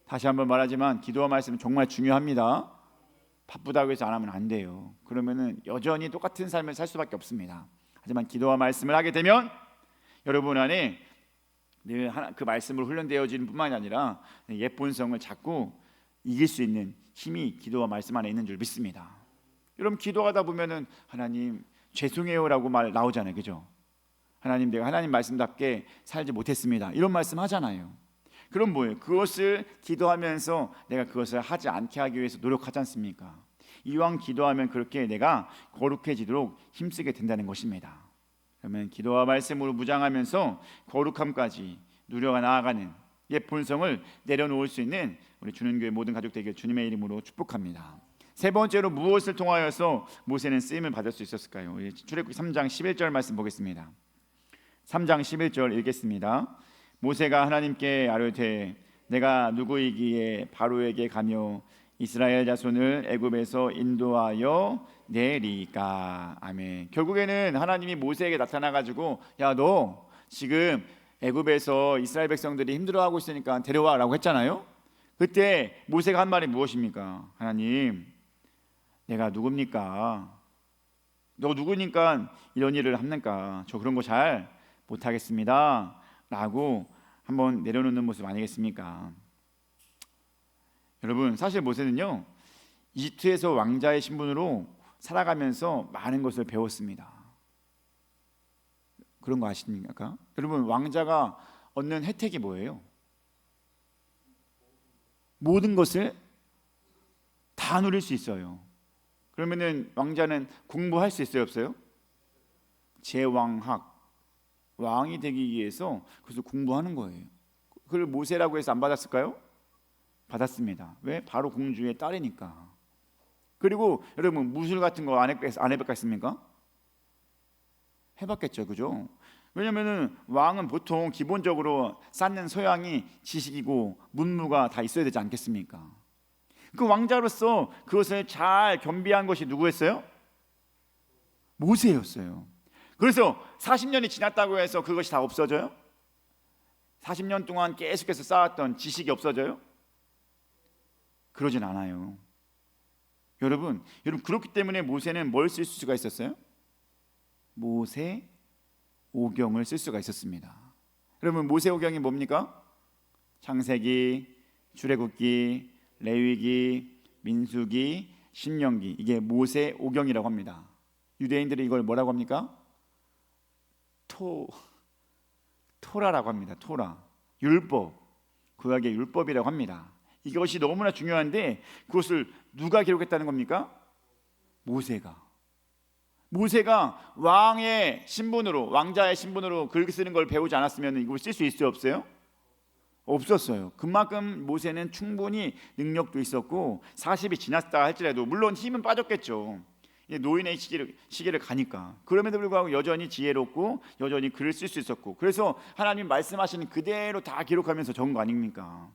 다시 한번 말하지만 기도와 말씀은 정말 중요합니다. 바쁘다고 해서 안 하면 안 돼요. 그러면은 여전히 똑같은 삶을 살 수밖에 없습니다. 하지만 기도와 말씀을 하게 되면 여러분 안에 늘 그 말씀을 훈련되어지는 뿐만이 아니라 옛 본성을 자꾸 이길 수 있는 힘이 기도와 말씀 안에 있는 줄 믿습니다. 여러분 기도하다 보면은 하나님 죄송해요라고 말 나오잖아요, 그죠? 하나님 내가 하나님 말씀답게 살지 못했습니다. 이런 말씀 하잖아요. 그럼 뭐예요? 그것을 기도하면서 내가 그것을 하지 않게 하기 위해서 노력하지 않습니까? 이왕 기도하면 그렇게 내가 거룩해지도록 힘쓰게 된다는 것입니다. 그러면 기도와 말씀으로 무장하면서 거룩함까지 누려가 나아가는 본성을 내려놓을 수 있는 우리 주는교회 모든 가족 되길 주님의 이름으로 축복합니다. 세 번째로 무엇을 통하여서 모세는 쓰임을 받을 수 있었을까요? 출애굽기 3장 11절 말씀 보겠습니다. 3장 11절 읽겠습니다. 모세가 하나님께 아뢰되 내가 누구이기에 바로에게 가며 이스라엘 자손을 애굽에서 인도하여 내리까. 아멘. 결국에는 하나님이 모세에게 나타나 가지고 야, 너 지금 애굽에서 이스라엘 백성들이 힘들어하고 있으니까 데려와라고 했잖아요. 그때 모세가 한 말이 무엇입니까? 하나님, 내가 누굽니까? 너 누구니까 이런 일을 합니까? 저 그런 거 잘 못하겠습니다 라고 한번 내려놓는 모습 아니겠습니까? 여러분, 사실 모세는요 이집트에서 왕자의 신분으로 살아가면서 많은 것을 배웠습니다. 그런 거 아십니까? 여러분, 왕자가 얻는 혜택이 뭐예요? 모든 것을 다 누릴 수 있어요. 그러면은 왕자는 공부할 수 있어요, 없어요? 제왕학, 왕이 되기 위해서 그래서 공부하는 거예요. 그걸 모세라고 해서 안 받았을까요? 받았습니다. 왜? 바로 공주의 딸이니까. 그리고 여러분, 무술 같은 거 안 해봤겠습니까? 해봤겠죠, 그죠? 왜냐면은 왕은 보통 기본적으로 쌓는 소양이 지식이고 문무가 다 있어야 되지 않겠습니까? 그 왕자로서 그것을 잘 겸비한 것이 누구였어요? 모세였어요. 그래서 40년이 지났다고 해서 그것이 다 없어져요? 40년 동안 계속해서 쌓았던 지식이 없어져요? 그러진 않아요. 여러분 그렇기 때문에 모세는 뭘 쓸 수가 있었어요? 모세 오경을 쓸 수가 있었습니다. 여러분, 모세 오경이 뭡니까? 창세기, 출애굽기, 레위기, 민수기, 신명기, 이게 모세 오경이라고 합니다. 유대인들이 이걸 뭐라고 합니까? 토라라고 합니다. 토라, 율법, 구약의 율법이라고 합니다. 이것이 너무나 중요한데 그것을 누가 기록했다는 겁니까? 모세가 왕의 신분으로, 왕자의 신분으로 글 쓰는 걸 배우지 않았으면 이걸 쓸 수 있어요, 없어요? 없었어요. 그만큼 모세는 충분히 능력도 있었고 40이 지났다 할지라도 물론 힘은 빠졌겠죠. 노인의 시기를 가니까. 그럼에도 불구하고 여전히 지혜롭고 여전히 글을 쓸 수 있었고, 그래서 하나님 말씀하시는 그대로 다 기록하면서 적은 거 아닙니까?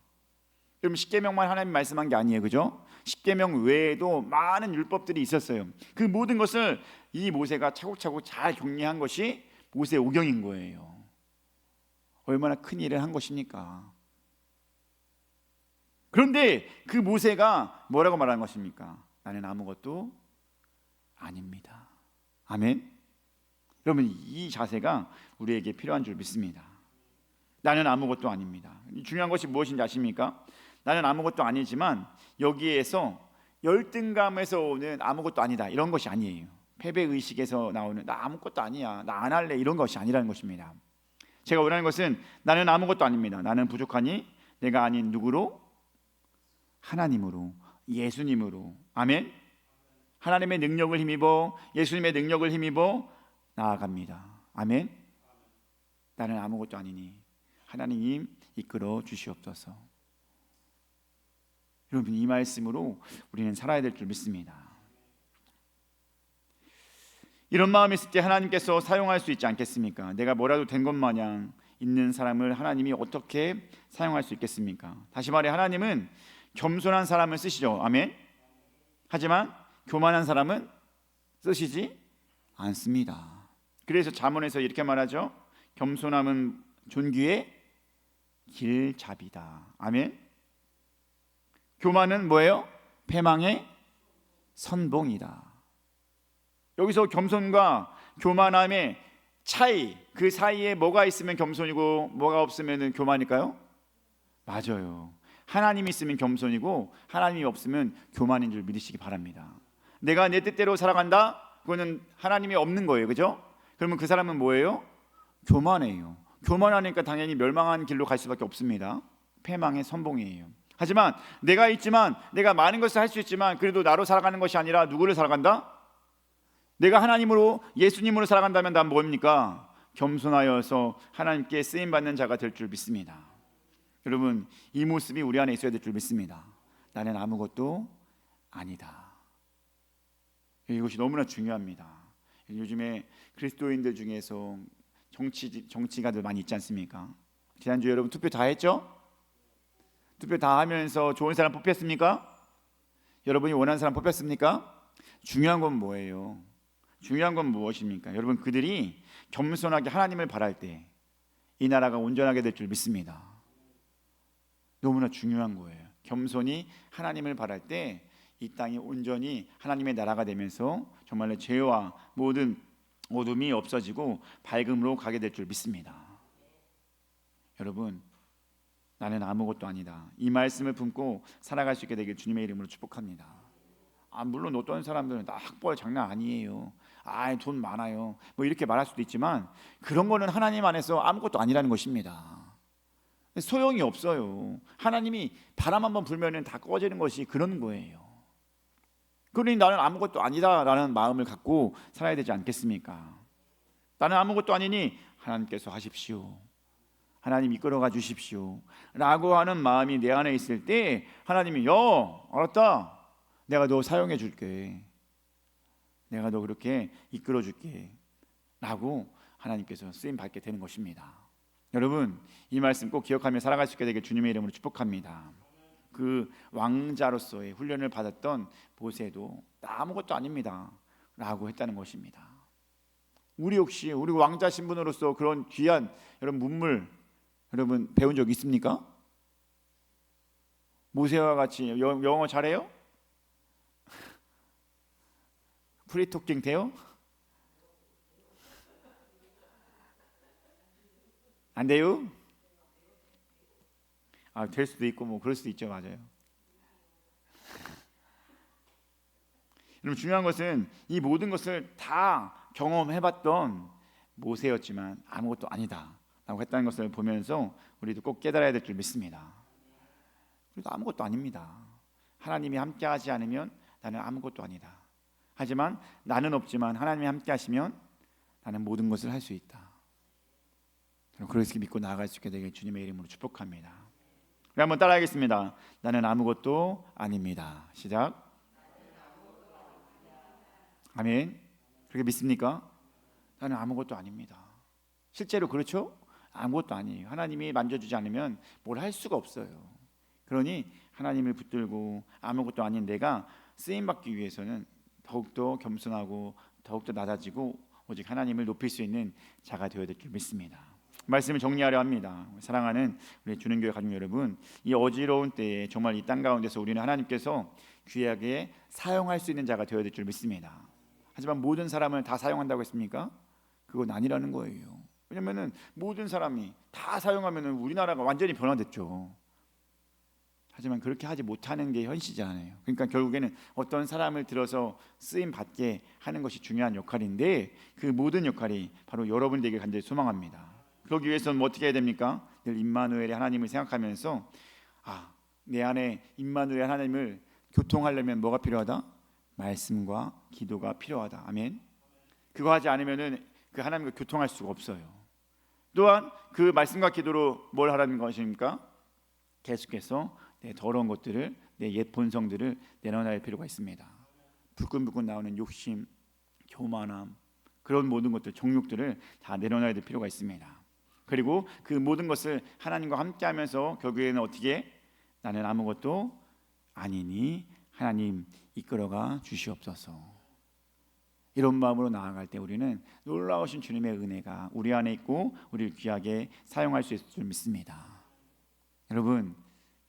그럼 십계명만 하나님 말씀한 게 아니에요, 그죠? 십계명 외에도 많은 율법들이 있었어요. 그 모든 것을 이 모세가 차곡차곡 잘 정리한 것이 모세 오경인 거예요. 얼마나 큰 일을 한 것입니까? 그런데 그 모세가 뭐라고 말하는 것입니까? 나는 아무것도 아닙니다. 아멘. 여러분, 이 자세가 우리에게 필요한 줄 믿습니다. 나는 아무것도 아닙니다. 중요한 것이 무엇인지 아십니까? 나는 아무것도 아니지만 여기에서 열등감에서 오는 아무것도 아니다 이런 것이 아니에요. 패배의식에서 나오는 나 아무것도 아니야, 나 안 할래, 이런 것이 아니라는 것입니다. 제가 원하는 것은 나는 아무것도 아닙니다. 나는 부족하니 내가 아닌 누구로? 하나님으로, 예수님으로. 아멘. 하나님의 능력을 힘입어, 예수님의 능력을 힘입어 나아갑니다. 아멘. 나는 아무것도 아니니 하나님 이끌어 주시옵소서. 여러분, 이 말씀으로 우리는 살아야 될 줄 믿습니다. 이런 마음이 있을 때 하나님께서 사용할 수 있지 않겠습니까? 내가 뭐라도 된 것 마냥 있는 사람을 하나님이 어떻게 사용할 수 있겠습니까? 다시 말해, 하나님은 겸손한 사람을 쓰시죠. 아멘. 하지만 교만한 사람은 쓰시지 않습니다. 그래서 잠언에서 이렇게 말하죠. 겸손함은 존귀의 길잡이다. 아멘. 교만은 뭐예요? 패망의 선봉이다. 여기서 겸손과 교만함의 차이, 그 사이에 뭐가 있으면 겸손이고 뭐가 없으면 교만일까요? 맞아요. 하나님이 있으면 겸손이고 하나님이 없으면 교만인 줄 믿으시기 바랍니다. 내가 내 뜻대로 살아간다? 그거는 하나님이 없는 거예요, 그죠? 그러면 그 사람은 뭐예요? 교만해요. 교만하니까 당연히 멸망한 길로 갈 수밖에 없습니다. 패망의 선봉이에요. 하지만 내가 있지만, 내가 많은 것을 할 수 있지만 그래도 나로 살아가는 것이 아니라 누구를 살아간다? 내가 하나님으로, 예수님으로 살아간다면 난 뭡니까? 겸손하여서 하나님께 쓰임받는 자가 될 줄 믿습니다. 여러분, 이 모습이 우리 안에 있어야 될 줄 믿습니다. 나는 아무것도 아니다. 이것이 너무나 중요합니다. 요즘에 그리스도인들 중에서 정치가들 많이 있지 않습니까? 지난주 여러분 투표 다 했죠? 투표 다 하면서 좋은 사람 뽑혔습니까? 여러분이 원하는 사람 뽑혔습니까? 중요한 건 뭐예요? 중요한 건 무엇입니까? 여러분, 그들이 겸손하게 하나님을 바랄 때 이 나라가 온전하게 될 줄 믿습니다. 너무나 중요한 거예요. 겸손히 하나님을 바랄 때 이 땅이 온전히 하나님의 나라가 되면서 정말로 죄와 모든 어둠이 없어지고 밝음으로 가게 될 줄 믿습니다. 여러분, 나는 아무것도 아니다. 이 말씀을 품고 살아갈 수 있게 되길 주님의 이름으로 축복합니다. 물론 어떤 사람들은 나 학벌 장난 아니에요. 돈 많아요. 뭐 이렇게 말할 수도 있지만 그런 거는 하나님 안에서 아무것도 아니라는 것입니다. 소용이 없어요. 하나님이 바람 한번 불면은 다 꺼지는 것이 그런 거예요. 그러니 나는 아무것도 아니다라는 마음을 갖고 살아야 되지 않겠습니까? 나는 아무것도 아니니 하나님께서 하십시오. 하나님 이끌어가 주십시오 라고 하는 마음이 내 안에 있을 때 하나님이 알았다. 내가 너 사용해 줄게. 내가 너 그렇게 이끌어 줄게 라고 하나님께서 쓰임 받게 되는 것입니다. 여러분, 이 말씀 꼭 기억하며 살아갈 수 있게 되길 주님의 이름으로 축복합니다. 그 왕자로서의 훈련을 받았던 모세도 나 아무것도 아닙니다 라고 했다는 것입니다. 우리 혹시 우리 왕자 신분으로서 그런 귀한 여러분 문물 여러분 배운 적 있습니까? 모세와 같이 영어 잘해요? 프리토킹 돼요? 안 돼요? 될 수도 있고 뭐 그럴 수도 있죠. 맞아요. 여러분, 중요한 것은 이 모든 것을 다 경험해봤던 모세였지만 아무것도 아니다 라고 했다는 것을 보면서 우리도 꼭 깨달아야 될 줄 믿습니다. 우리도 아무것도 아닙니다. 하나님이 함께하지 않으면 나는 아무것도 아니다. 하지만 나는 없지만 하나님이 함께 하시면 나는 모든 것을 할 수 있다. 그렇게 믿고 나아갈 수 있게 되길 주님의 이름으로 축복합니다. 우리 한번 따라하겠습니다. 나는 아무것도 아닙니다. 시작. 아멘. 그렇게 믿습니까? 나는 아무것도 아닙니다. 실제로 그렇죠? 아무것도 아니에요. 하나님이 만져주지 않으면 뭘 할 수가 없어요. 그러니 하나님을 붙들고 아무것도 아닌 내가 쓰임받기 위해서는 더욱더 겸손하고 더욱더 낮아지고 오직 하나님을 높일 수 있는 자가 되어야 될 줄 믿습니다. 말씀을 정리하려 합니다. 사랑하는 우리 주는교회 가족 여러분, 이 어지러운 때에 정말 이 땅 가운데서 우리는 하나님께서 귀하게 사용할 수 있는 자가 되어야 될 줄 믿습니다. 하지만 모든 사람을 다 사용한다고 했습니까? 그건 아니라는 거예요. 왜냐하면 모든 사람이 다 사용하면 우리나라가 완전히 변화됐죠. 하지만 그렇게 하지 못하는 게 현실이잖아요. 그러니까 결국에는 어떤 사람을 들어서 쓰임 받게 하는 것이 중요한 역할인데 그 모든 역할이 바로 여러분들에게 간절히 소망합니다. 그러기 위해서는 뭐 어떻게 해야 됩니까? 늘 임마누엘의 하나님을 생각하면서 내 안에 임마누엘 하나님을 교통하려면 뭐가 필요하다? 말씀과 기도가 필요하다. 아멘. 그거 하지 않으면은 그 하나님과 교통할 수가 없어요. 또한 그 말씀과 기도로 뭘 하라는 것입니까? 계속해서 내 더러운 것들을, 내 옛 본성들을 내려놔야 필요가 있습니다. 불끈불끈 나오는 욕심, 교만함, 그런 모든 것들, 정욕들을 다 내려놔야 될 필요가 있습니다. 그리고 그 모든 것을 하나님과 함께하면서 결국에는 어떻게? 나는 아무것도 아니니 하나님 이끌어가 주시옵소서. 이런 마음으로 나아갈 때 우리는 놀라우신 주님의 은혜가 우리 안에 있고 우리를 귀하게 사용할 수 있을 줄 믿습니다. 여러분,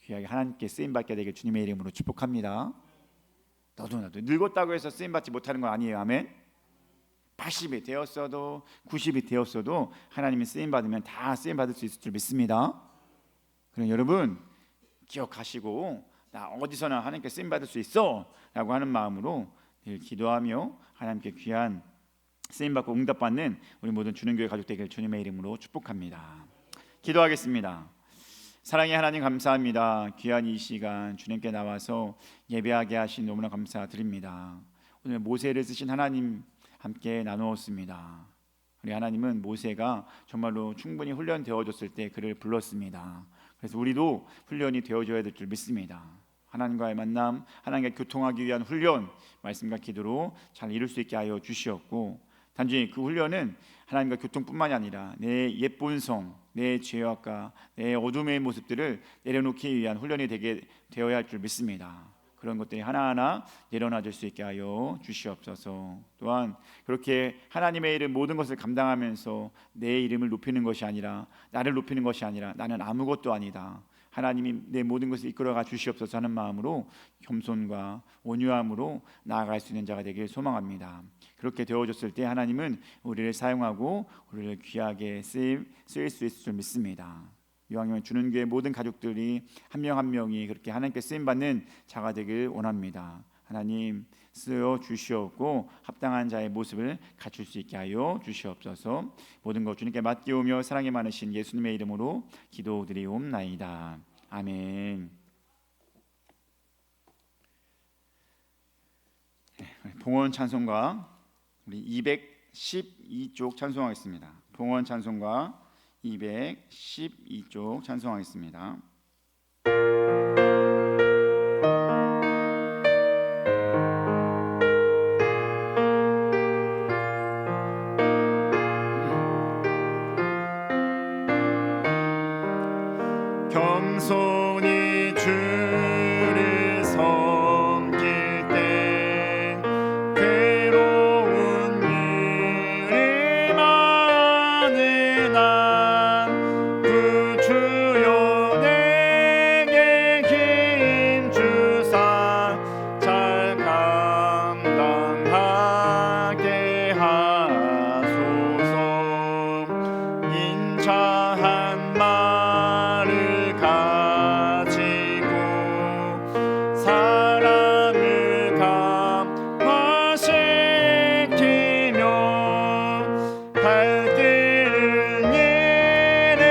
귀하게 하나님께 쓰임받게 되길 주님의 이름으로 축복합니다. 너도 나도 늙었다고 해서 쓰임받지 못하는 건 아니에요. 아멘. 80이 되었어도 90이 되었어도 하나님이 쓰임받으면 다 쓰임받을 수 있을 줄 믿습니다. 그럼 여러분 기억하시고 나 어디서나 하나님께 쓰임받을 수 있어 라고 하는 마음으로 늘 기도하며 하나님께 귀한 쓰임받고 응답받는 우리 모든 주는교회 가족 되길 주님의 이름으로 축복합니다. 기도하겠습니다. 사랑의 하나님 감사합니다. 귀한 이 시간 주님께 나와서 예배하게 하신 너무나 감사드립니다. 오늘 모세를 쓰신 하나님 함께 나누었습니다. 우리 하나님은 모세가 정말로 충분히 훈련되어졌을 때 그를 불렀습니다. 그래서 우리도 훈련이 되어줘야 될 줄 믿습니다. 하나님과의 만남, 하나님과 교통하기 위한 훈련, 말씀과 기도로 잘 이룰 수 있게 하여 주시었고, 단지 그 훈련은 하나님과 교통뿐만이 아니라 내 옛본성, 내 죄악과 내 어둠의 모습들을 내려놓기 위한 훈련이 되어야 할 줄 믿습니다. 그런 것들이 하나하나 내려놔질 수 있게 하여 주시옵소서. 또한 그렇게 하나님의 이름 모든 것을 감당하면서 내 이름을 높이는 것이 아니라, 나를 높이는 것이 아니라 나는 아무것도 아니다, 하나님이 내 모든 것을 이끌어가 주시옵소서 하는 마음으로 겸손과 온유함으로 나아갈 수 있는 자가 되길 소망합니다. 그렇게 되어졌을 때 하나님은 우리를 사용하고 우리를 귀하게 쓰일 수 있을 줄 믿습니다. 이왕이면 주는 교회 모든 가족들이 한 명 한 명이 그렇게 하나님께 쓰임받는 자가 되길 원합니다. 하나님 쓰여 주시옵고 합당한 자의 모습을 갖출 수 있게 하여 주시옵소서. 모든 것 주님께 맡기오며 사랑이 많으신 예수님의 이름으로 기도드리옵나이다. 아멘. 봉헌 찬송가 우리 212쪽 찬송하겠습니다. 봉헌 찬송가 212쪽 찬송하겠습니다. 겸손히 주를 섬길 때 괴로운 일이 많으나 그 주여 내게 힘 주사 잘 감당하게 하소서. 인자한 말을 가지고 사람을 감화시키며 발길을 잃은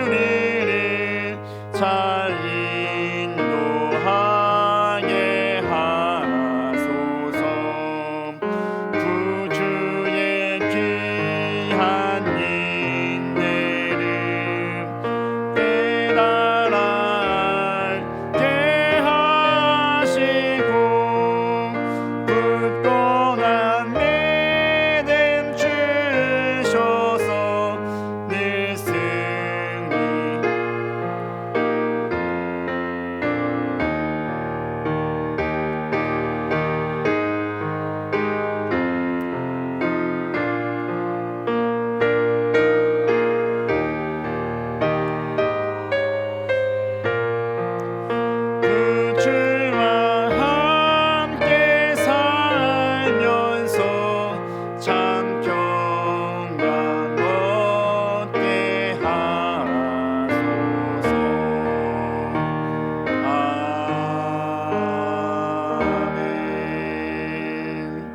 우리를 잘 인도하게 하소서. 구주의 귀한 인내를 깨달게 하시고 굳건한 믿음 주셔서 늘 승리 그 주와 함께 살면서 참 평강 얻게 하소서. 아멘.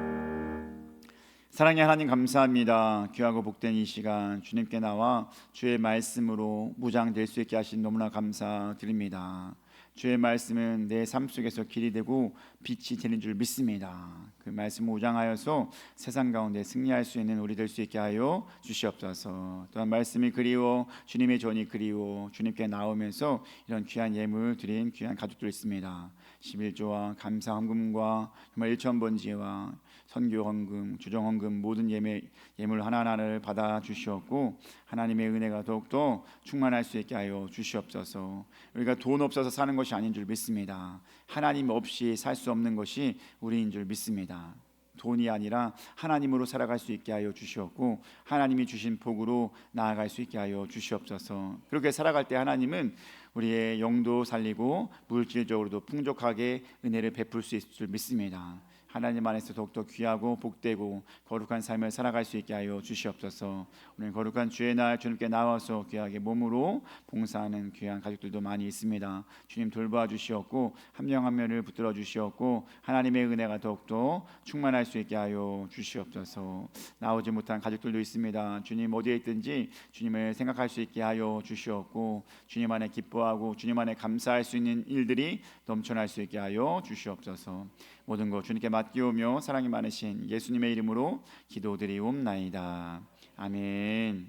사랑의 하나님 감사합니다. 귀하고 복된 이 시간 주님께 나와 주의 말씀으로 무장될 수 있게 하신 너무나 감사드립니다. 주의 말씀은 내 삶 속에서 길이 되고 빛이 되는 줄 믿습니다. 그 말씀 무장하여서 세상 가운데 승리할 수 있는 우리 될 수 있게 하여 주시옵소서. 또한 말씀이 그리워 주님의 전이 그리워 주님께 나오면서 이런 귀한 예물 드린 귀한 가족들 있습니다. 11조와 감사 헌금과 정말 1,000번지와 선교 헌금, 주정 헌금 모든 예물 하나하나를 받아 주시었고 하나님의 은혜가 더욱더 충만할 수 있게 하여 주시옵소서. 우리가 돈 없어서 사는 것이 아닌 줄 믿습니다. 하나님 없이 살 수 없는 것이 우리인 줄 믿습니다. 돈이 아니라 하나님으로 살아갈 수 있게 하여 주시었고 하나님이 주신 복으로 나아갈 수 있게 하여 주시옵소서. 그렇게 살아갈 때 하나님은 우리의 영도 살리고 물질적으로도 풍족하게 은혜를 베풀 수 있을 줄 믿습니다. 하나님 안에서 더욱더 귀하고 복되고 거룩한 삶을 살아갈 수 있게 하여 주시옵소서. 오늘 거룩한 주의 날 주님께 나와서 귀하게 몸으로 봉사하는 귀한 가족들도 많이 있습니다. 주님 돌봐 주시옵고 한 명 한 명을 붙들어 주시옵고 하나님의 은혜가 더욱더 충만할 수 있게 하여 주시옵소서. 나오지 못한 가족들도 있습니다. 주님 어디에 있든지 주님을 생각할 수 있게 하여 주시옵고 주님 안에 기뻐하고 주님 안에 감사할 수 있는 일들이 넘쳐날 수 있게 하여 주시옵소서. 모든 것 주님께 맡기오며 사랑이 많으신 예수님의 이름으로 기도드리옵나이다. 아멘.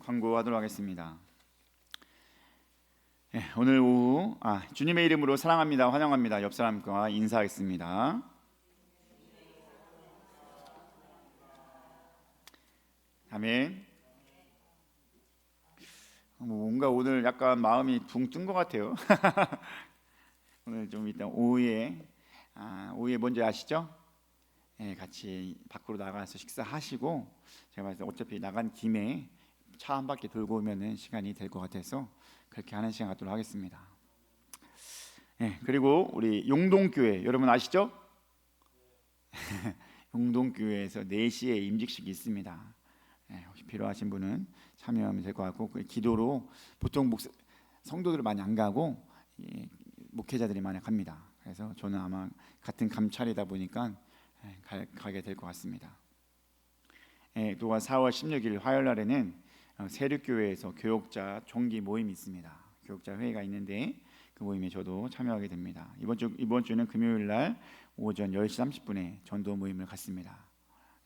광고하도록 하겠습니다. 오늘 오후 주님의 이름으로 사랑합니다, 환영합니다. 옆 사람과 인사하겠습니다. 아멘. 뭔가 오늘 약간 마음이 붕 뜬 것 같아요. 오늘 좀 이따 오후에 뭔지 아시죠? 같이 밖으로 나가서 식사하시고, 제가 봤을 때 어차피 나간 김에 차 한 바퀴 돌고 오면은 시간이 될 것 같아서 그렇게 하는 시간 갖도록 하겠습니다. 그리고 우리 용동교회 여러분 아시죠? 용동교회에서 4시에 임직식이 있습니다. 혹시 필요하신 분은 참여하면 될 것 같고, 기도로 보통 성도들을 많이 안 가고 목회자들이 많이 갑니다. 그래서 저는 아마 같은 감찰이다 보니까 가게 될 것 같습니다. 또한 4월 16일 화요일 날에는 세륙교회에서 교역자 종기 모임이 있습니다. 교역자 회의가 있는데 그 모임에 저도 참여하게 됩니다. 이번 주는 금요일 날 오전 10시 30분에 전도 모임을 갖습니다.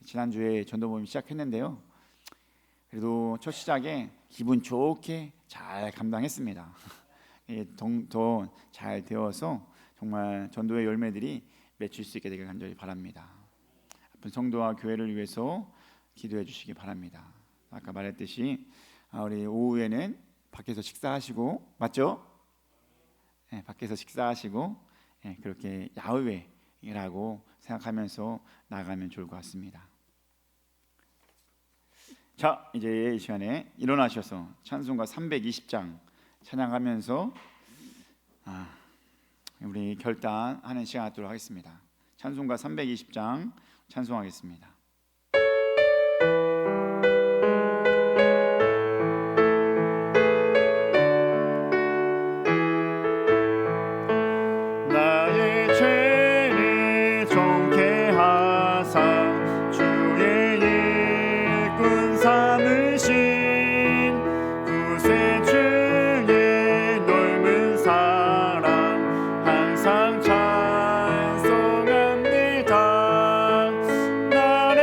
지난주에 전도 모임 시작했는데요, 그래도 첫 시작에 기분 좋게 잘 감당했습니다. 더 잘 되어서 정말 전도의 열매들이 맺힐 수 있게 되길 간절히 바랍니다. 아픈 성도와 교회를 위해서 기도해 주시기 바랍니다. 아까 말했듯이 우리 오후에는 밖에서 식사하시고, 맞죠? 밖에서 식사하시고 그렇게 야외라고 생각하면서 나가면 좋을 것 같습니다. 자, 이제 이 시간에 일어나셔서 찬송가 320장 찬양하면서 우리 결단하는 시간 갖도록 하겠습니다. 찬송가 320장 찬송하겠습니다. 나의 죄를 정케 하사 주의 일꾼 삼으신 구세주의 넓은 사랑 항상 찬송합니다. 나를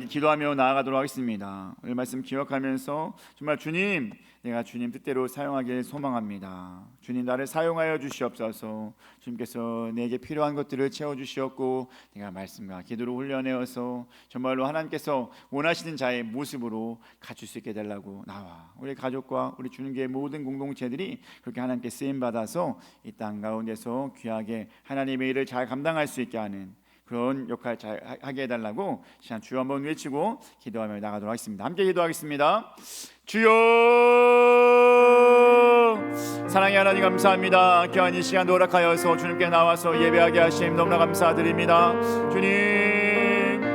기도하며 나아가도록 하겠습니다. 오늘 말씀 기억하면서 정말 주님, 내가 주님 뜻대로 사용하길 소망합니다. 주님, 나를 사용하여 주시옵소서. 주님께서 내게 필요한 것들을 채워주시옵고 내가 말씀과 기도로 훈련해서 정말로 하나님께서 원하시는 자의 모습으로 갖출 수 있게 되려고 나와 우리 가족과 우리 주님교회 모든 공동체들이 그렇게 하나님께 쓰임받아서 이 땅 가운데서 귀하게 하나님의 일을 잘 감당할 수 있게 하는 그런 역할 잘 하게 해달라고 시간 주여 한번 외치고 기도하며 나가도록 하겠습니다. 함께 기도하겠습니다. 주여, 사랑의 하나님 감사합니다. 귀한 이 시간 노력하여서 주님께 나와서 예배하게 하심 너무나 감사드립니다.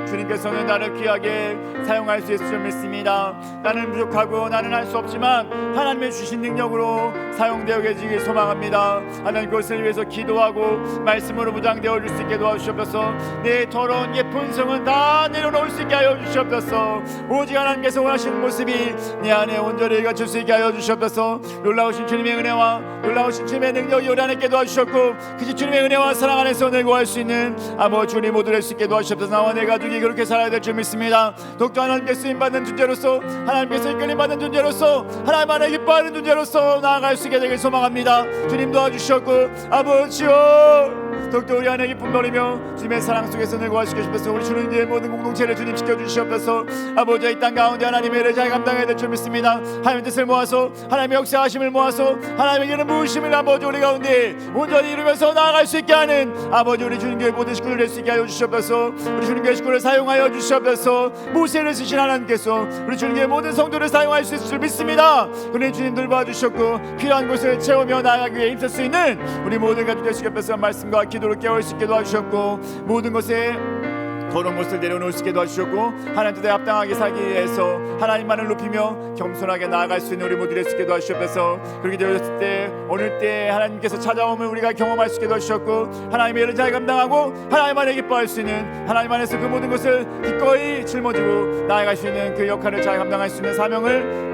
주님께서는 나를 귀하게 사용할 수 있을 줄 믿습니다. 나는 부족하고 나는 할 수 없지만 하나님의 주신 능력으로 사용되어지길 소망합니다. 하나님, 그것을 위해서 기도하고 말씀으로 무장되어 줄 수 있게 도와주시옵소서. 내 더러운 예쁜 성은 다 내려놓을 수 있게 하여 주시옵소서. 오직 하나님께서 원하시는 모습이 내 안에 온전히 갖출 수 있게 하여 주시옵소서. 놀라우신 주님의 은혜와 놀라우신 주님의 능력이 우리 안에 있게 도와주셨고 그 주님의 은혜와 사랑 안에서 늘 구할 수 있는 아버지 주님 모두 될 수 있게 도와주시옵소서. 나와 내 가족이 그렇게 살아야 될 줄 믿습니다. 독도 하나님께 쓰임받는 존재로서, 하나님께서 이끌림받는 존재로서, 하나님 안에 기뻐하는 존재로서 나아갈 수 있게 되길 소망합니다. 주님 도와주셨고 아버지여, 더욱더 우리 안에 기쁨 누리며 주님의 사랑 속에서 늘 구하시게 주셔서 우리 주님의 모든 공동체를 주님 지켜주시옵소서. 아버지, 이 땅 가운데 하나님의 일을 잘 감당해야 될 줄 믿습니다. 하나님의 뜻을 모아서 하나님의 역사하심을 모아서 하나님의 이름 부으심을 아버지 우리 가운데 온전히 이루면서 나아갈 수 있게 하는 아버지 우리 주님교회 모든 식구들 될 수 있게 하여 주시옵소서. 우리 주님교회 식구를 사용하여 주시옵소서. 모세를 쓰신 하나님께서 우리 주님교회 모든 성도를 사용할 수 있을 줄 믿습니다. 그러니 주님들 봐주셨고 필요한 곳을 채우며 나아가기 위해 힘쓸 수 있는 우리 모든 가족 될 수 있게 하옵소서. 말씀과 기도를 깨울 수 있게 도와주셨고 모든 것에 더러운 것을 내려놓을 수 있게 도와주셨고 하나님 뜻에 합당하게 살기 위해서 하나님만을 높이며 겸손하게 나아갈 수 있는 우리 모두 될 수 있게 도와주셨소서. 그렇게 되었을 때 어느 때 하나님께서 찾아오면 우리가 경험할 수 있게 도와주셨고 하나님의 일을 잘 감당하고 하나님 안에 기뻐할 수 있는 하나님 안에서 그 모든 것을 기꺼이 짊어지고 나아갈 수 있는 그 역할을 잘 감당할 수 있는 사명을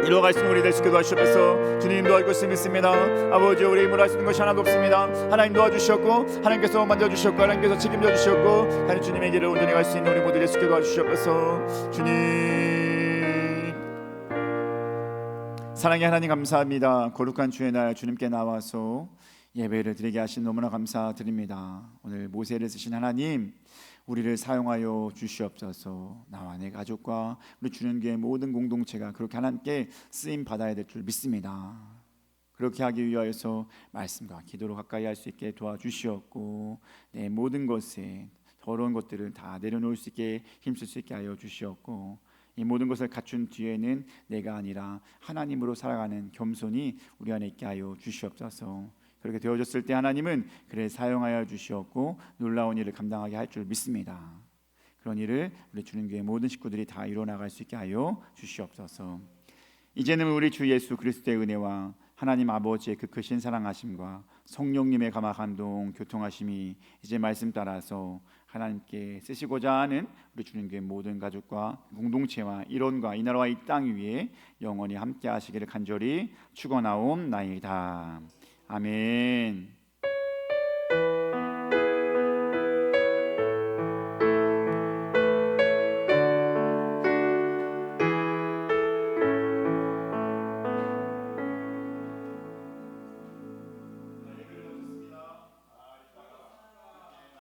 이루어갈 수 있는 우리 될 수 있게 도와주셔서 주님 도와줄 것을 믿습니다. 아버지, 우리 힘으로 할 수 있는 것이 하나도 없습니다. 하나님 도와주셨고 하나님께서 만져주셨고 하나님께서 책임져 주셨고 하나님 주님의 길을 온전히 갈 수 있는 우리 모두 될 수 있게 도와주셔서 주님, 사랑의 하나님 감사합니다. 거룩한 주의 날 주님께 나와서 예배를 드리게 하신 너무나 감사드립니다. 오늘 모세를 쓰신 하나님, 우리를 사용하여 주시옵소서. 나와 내 가족과 우리 주님교회 모든 공동체가 그렇게 하나님께 쓰임 받아야 될 줄 믿습니다. 그렇게 하기 위하여서 말씀과 기도로 가까이 할 수 있게 도와주시옵고 내 모든 것에 더러운 것들을 다 내려놓을 수 있게 힘쓸 수 있게 하여 주시옵고 이 모든 것을 갖춘 뒤에는 내가 아니라 하나님으로 살아가는 겸손이 우리 안에 있게 하여 주시옵소서. 그렇게 되어졌을 때 하나님은 그를 사용하여 주시었고 놀라운 일을 감당하게 할 줄 믿습니다. 그런 일을 우리 주님교회 모든 식구들이 다 이뤄나갈 수 있게 하여 주시옵소서. 이제는 우리 주 예수 그리스도의 은혜와 하나님 아버지의 그 크신 사랑하심과 성령님의 감화 감동 교통하심이 이제 말씀 따라서 하나님께 쓰시고자 하는 우리 주님교회 모든 가족과 공동체와 일원과 이 나라와 이 땅 위에 영원히 함께 하시기를 간절히 축원하옵나이다. 아멘.